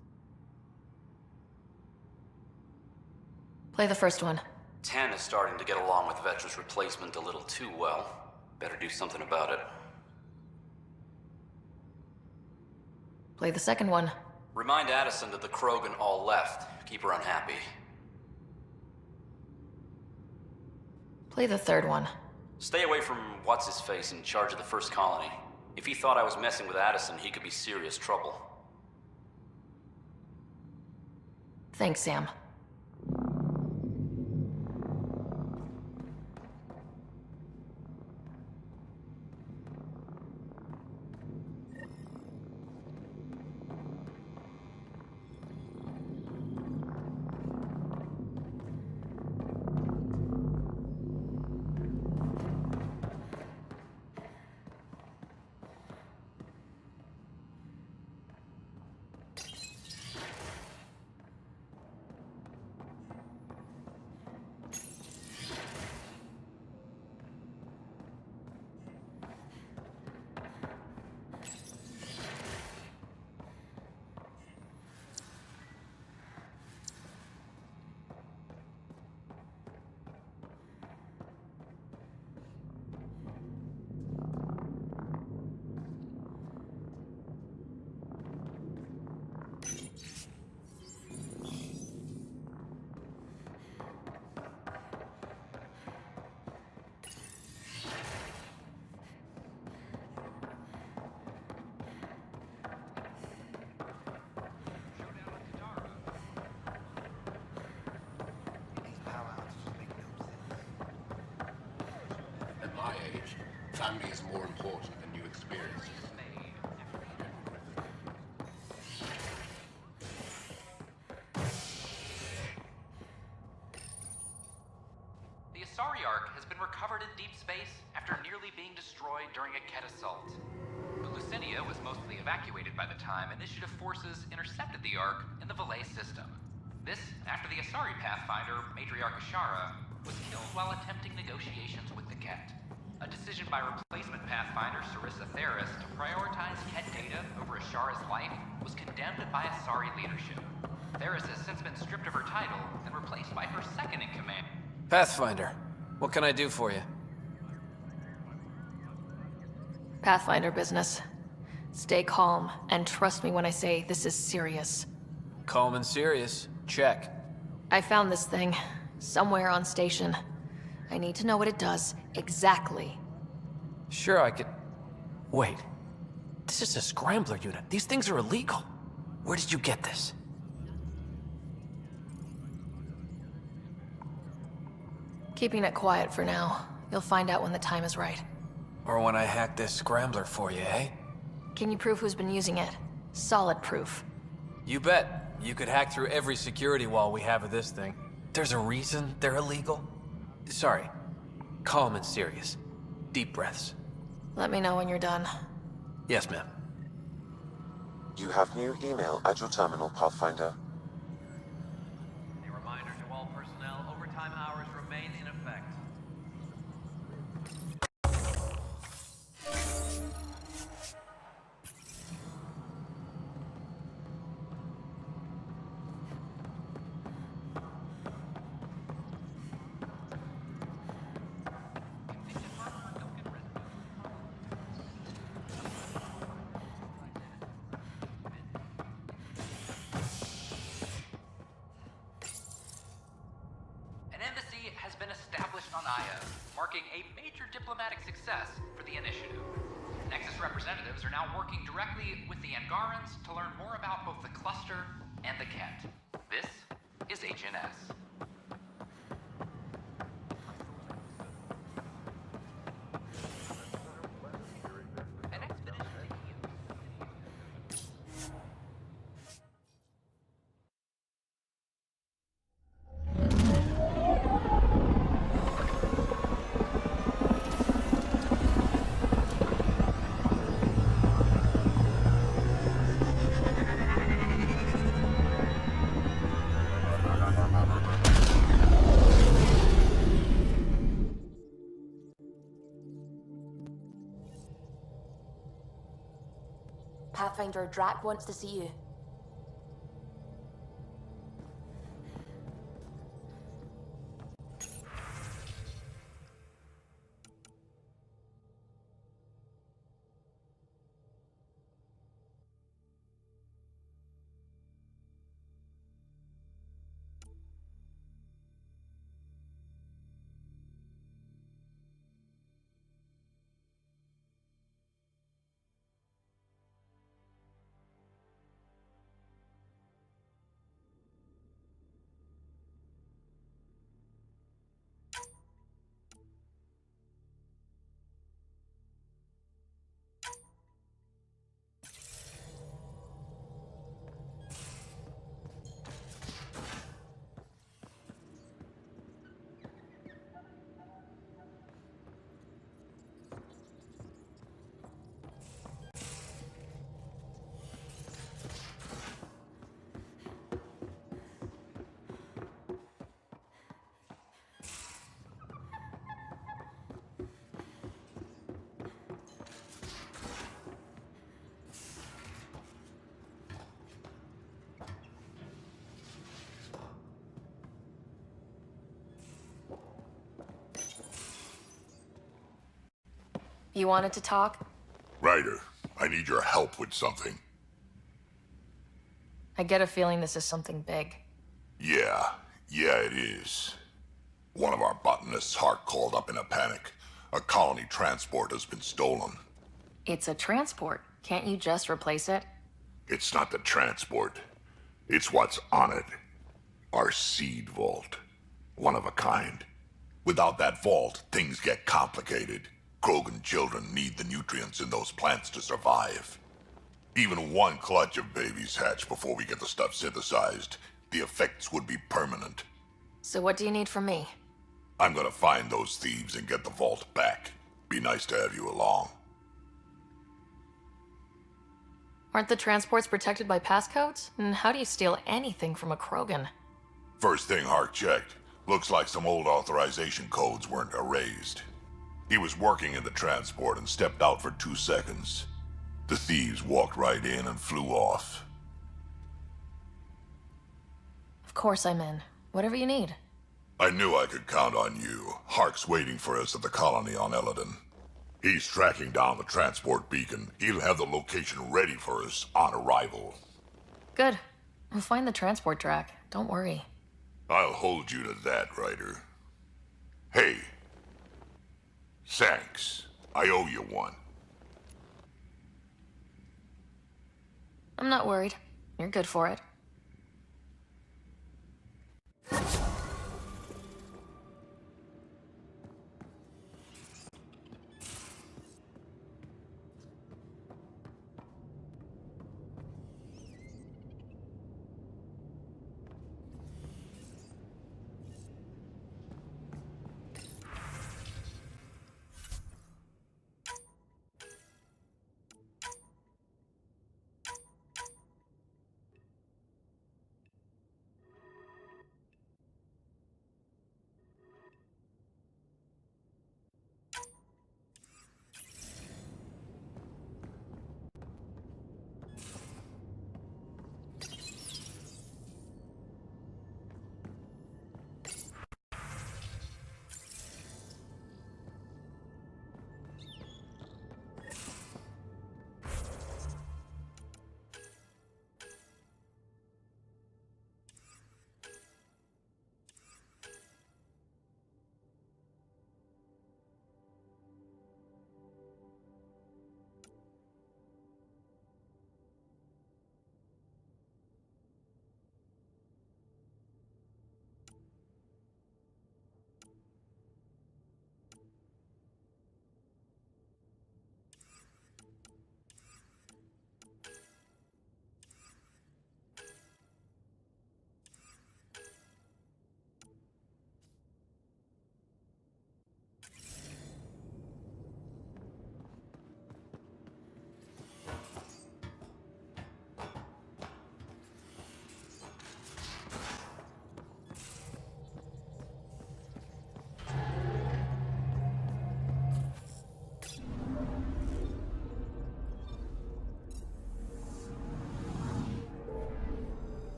[SPEAKER 3] Play the first one.
[SPEAKER 5] 10 is starting to get along with Vetra's replacement a little too well. Better do something about it.
[SPEAKER 3] Play the second one.
[SPEAKER 5] Remind Addison that the Krogan all left. Keep her unhappy.
[SPEAKER 3] Play the third one.
[SPEAKER 5] Stay away from what's-his-face in charge of the first colony. If he thought I was messing with Addison, he could be serious trouble.
[SPEAKER 3] Thanks, Sam.
[SPEAKER 11] At my age, family is more important than new experiences.
[SPEAKER 16] The Asari Ark has been recovered in deep space after nearly being destroyed during a Ket assault. But Lucinia was mostly evacuated by the time Initiative forces intercepted the Ark in the Valet system. This after the Asari Pathfinder, Matriarch Ashara, was killed while attempting negotiations with the Ket. A decision by replacement Pathfinder Sarissa Theris to prioritize Ket data over Ashara's life was condemned by Asari leadership. Theris has since been stripped of her title and replaced by her second-in-command.
[SPEAKER 12] Pathfinder, what can I do for you?
[SPEAKER 3] Pathfinder business. Stay calm, and trust me when I say this is serious.
[SPEAKER 12] Calm and serious. Check.
[SPEAKER 3] I found this thing, somewhere on station. I need to know what it does, exactly.
[SPEAKER 12] Sure, I could... Wait. This is a scrambler unit. These things are illegal. Where did you get this?
[SPEAKER 3] Keeping it quiet for now. You'll find out when the time is right.
[SPEAKER 12] Or when I hack this scrambler for you, eh?
[SPEAKER 3] Can you prove who's been using it? Solid proof.
[SPEAKER 12] You bet. You could hack through every security wall we have of this thing. There's a reason they're illegal. Sorry. Calm and serious. Deep breaths.
[SPEAKER 3] Let me know when you're done.
[SPEAKER 12] Yes, ma'am.
[SPEAKER 20] You have new email at your terminal, Pathfinder.
[SPEAKER 6] A reminder to all personnel, overtime hours remain in effect. Has been established on Aya, marking a major diplomatic success for the Initiative. Nexus representatives are now working directly with the Angarans to learn more about both the Cluster and the Ket. This is HNS.
[SPEAKER 4] Pathfinder Drac wants to see you.
[SPEAKER 3] You wanted to talk?
[SPEAKER 7] Ryder, I need your help with something.
[SPEAKER 3] I get a feeling this is something big.
[SPEAKER 7] Yeah, it is. One of our botanists, Hark, called up in a panic. A colony transport has been stolen.
[SPEAKER 3] It's a transport. Can't you just replace it?
[SPEAKER 7] It's not the transport. It's what's on it. Our seed vault. One of a kind. Without that vault, things get complicated. Krogan children need the nutrients in those plants to survive. Even one clutch of babies hatch before we get the stuff synthesized. The effects would be permanent.
[SPEAKER 3] So what do you need from me?
[SPEAKER 7] I'm gonna find those thieves and get the vault back. Be nice to have you along.
[SPEAKER 3] Aren't the transports protected by passcodes? And how do you steal anything from a Krogan?
[SPEAKER 7] First thing Hark checked. Looks like some old authorization codes weren't erased. He was working in the transport and stepped out for 2 seconds. The thieves walked right in and flew off.
[SPEAKER 3] Of course I'm in. Whatever you need.
[SPEAKER 7] I knew I could count on you. Hark's waiting for us at the colony on Eladon. He's tracking down the transport beacon. He'll have the location ready for us on arrival.
[SPEAKER 3] Good. We'll find the transport track. Don't worry.
[SPEAKER 7] I'll hold you to that, Ryder. Hey. Thanks. I owe you one.
[SPEAKER 3] I'm not worried. You're good for it.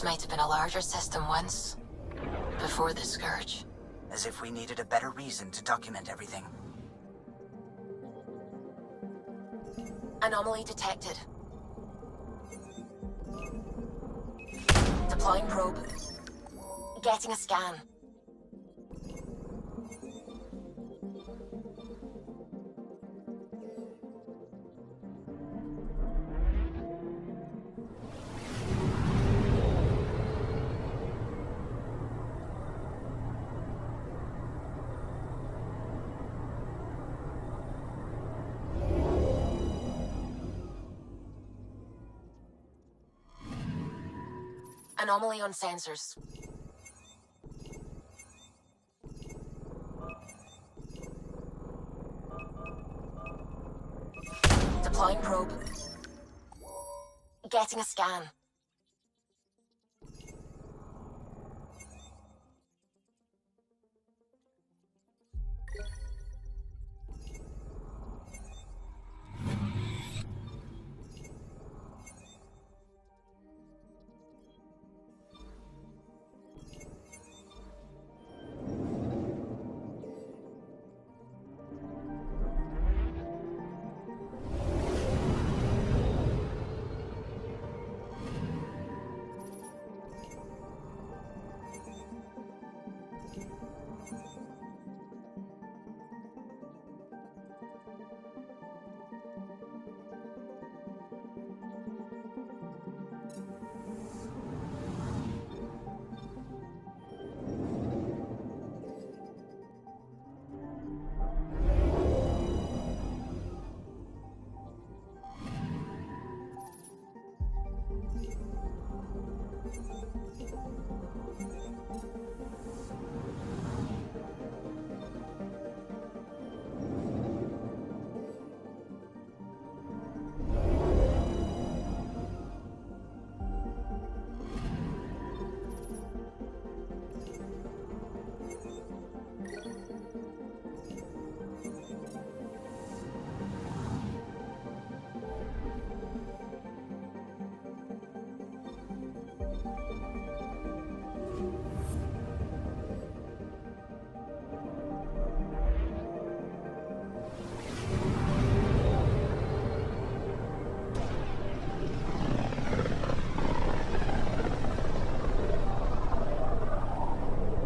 [SPEAKER 3] This might have been a larger system once. Before the Scourge.
[SPEAKER 8] As if we needed a better reason to document everything.
[SPEAKER 3] Anomaly detected. Deploying probe. Getting a scan. Anomaly on sensors. Deploying probe. Getting a scan.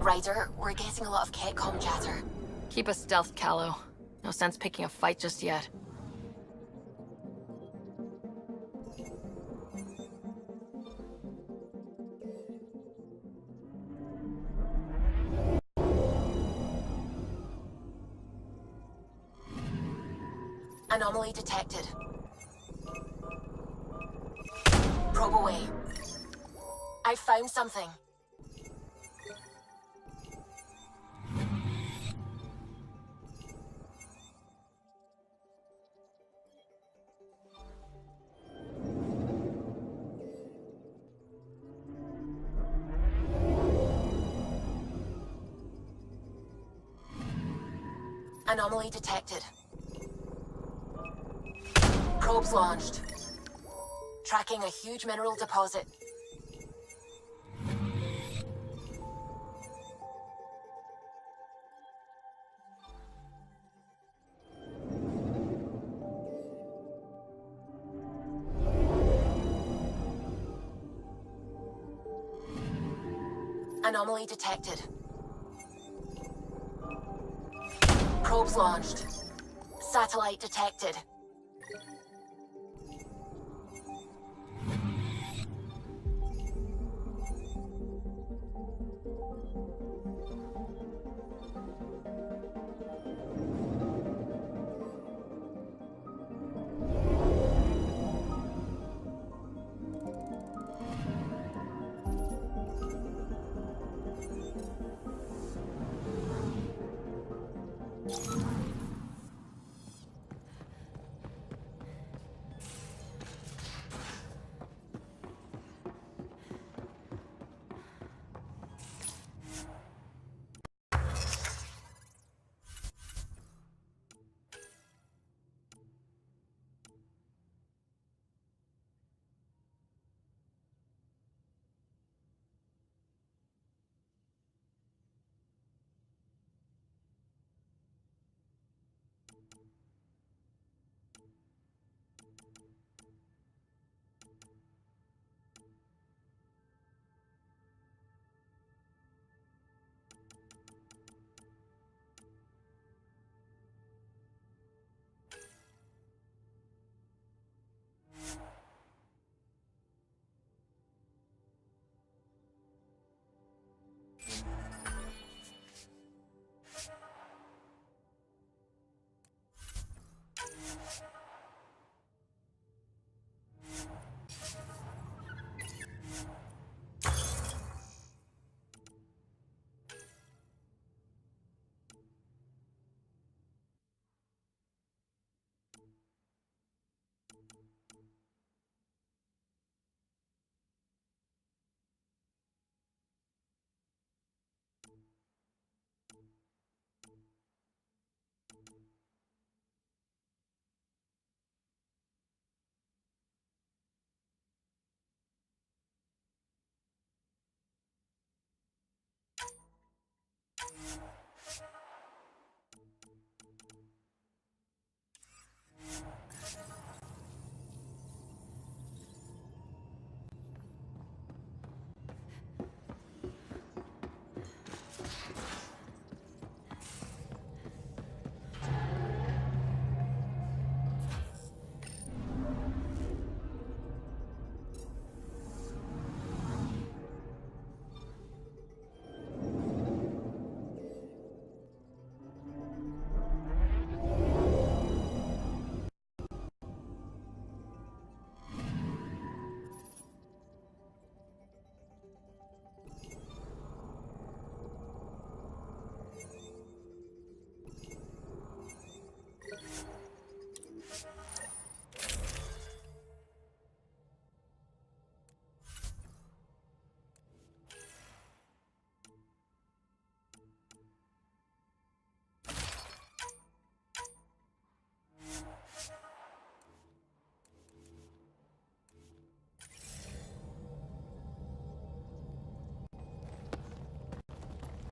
[SPEAKER 3] Ryder, we're getting a lot of Ketcom chatter. Keep a stealth, Callow. No sense picking a fight just yet. Anomaly detected. Probe away. I found something. Anomaly detected. Probes launched. Tracking a huge mineral deposit. Anomaly detected. Probes launched. Satellite detected.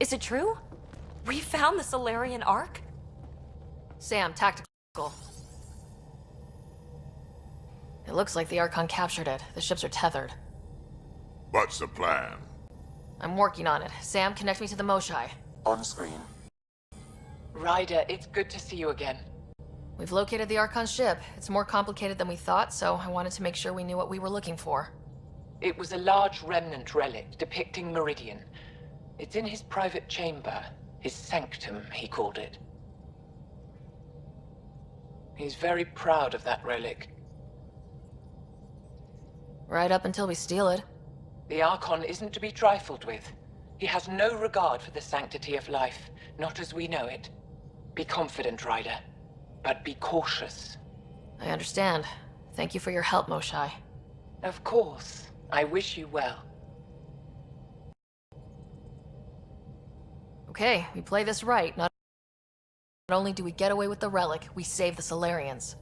[SPEAKER 4] Is it true? We found the Solarian Ark?
[SPEAKER 3] Sam, tactical. It looks like the Archon captured it. The ships are tethered.
[SPEAKER 7] What's the plan?
[SPEAKER 3] I'm working on it. Sam, connect me to the Moshai.
[SPEAKER 20] On screen.
[SPEAKER 13] Ryder, it's good to see you again.
[SPEAKER 3] We've located the Archon ship. It's more complicated than we thought, so I wanted to make sure we knew what we were looking for.
[SPEAKER 13] It was a large remnant relic depicting Meridian. It's in his private chamber. His sanctum, he called it. He's very proud of that relic.
[SPEAKER 3] Right up until we steal it.
[SPEAKER 13] The Archon isn't to be trifled with. He has no regard for the sanctity of life, not as we know it. Be confident, Ryder, but be cautious.
[SPEAKER 3] I understand. Thank you for your help, Moshai.
[SPEAKER 13] Of course. I wish you well.
[SPEAKER 3] Okay, we play this right. Not only do we get away with the relic, we save the Solarians.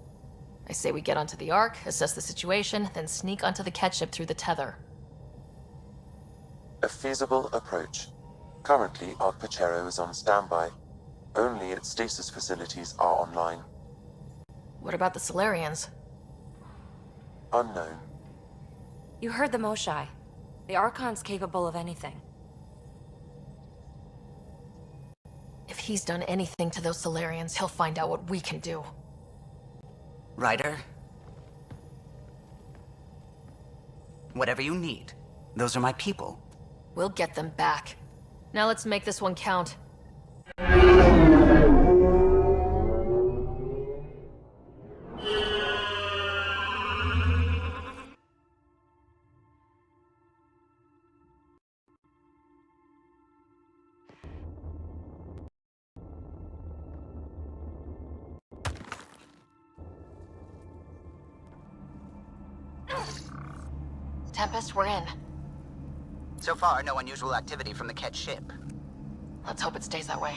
[SPEAKER 3] I say we get onto the Ark, assess the situation, then sneak onto the catch ship through the tether.
[SPEAKER 20] A feasible approach. Currently, our Pachero is on standby. Only its stasis facilities are online.
[SPEAKER 3] What about the Solarians?
[SPEAKER 20] Unknown.
[SPEAKER 4] You heard the Moshai. The Archon's capable of anything.
[SPEAKER 3] If he's done anything to those Solarians, he'll find out what we can do.
[SPEAKER 8] Ryder? Whatever you need. Those are my people.
[SPEAKER 3] We'll get them back. Now let's make this one count. Tempest, we're in.
[SPEAKER 8] So far, no unusual activity from the Ketch ship.
[SPEAKER 3] Let's hope it stays that way.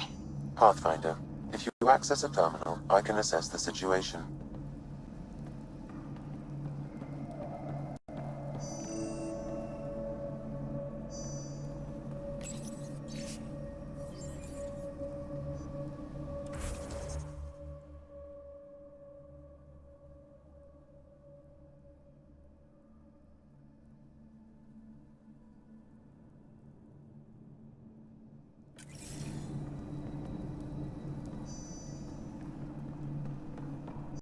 [SPEAKER 20] Pathfinder, if you access a terminal, I can assess the situation.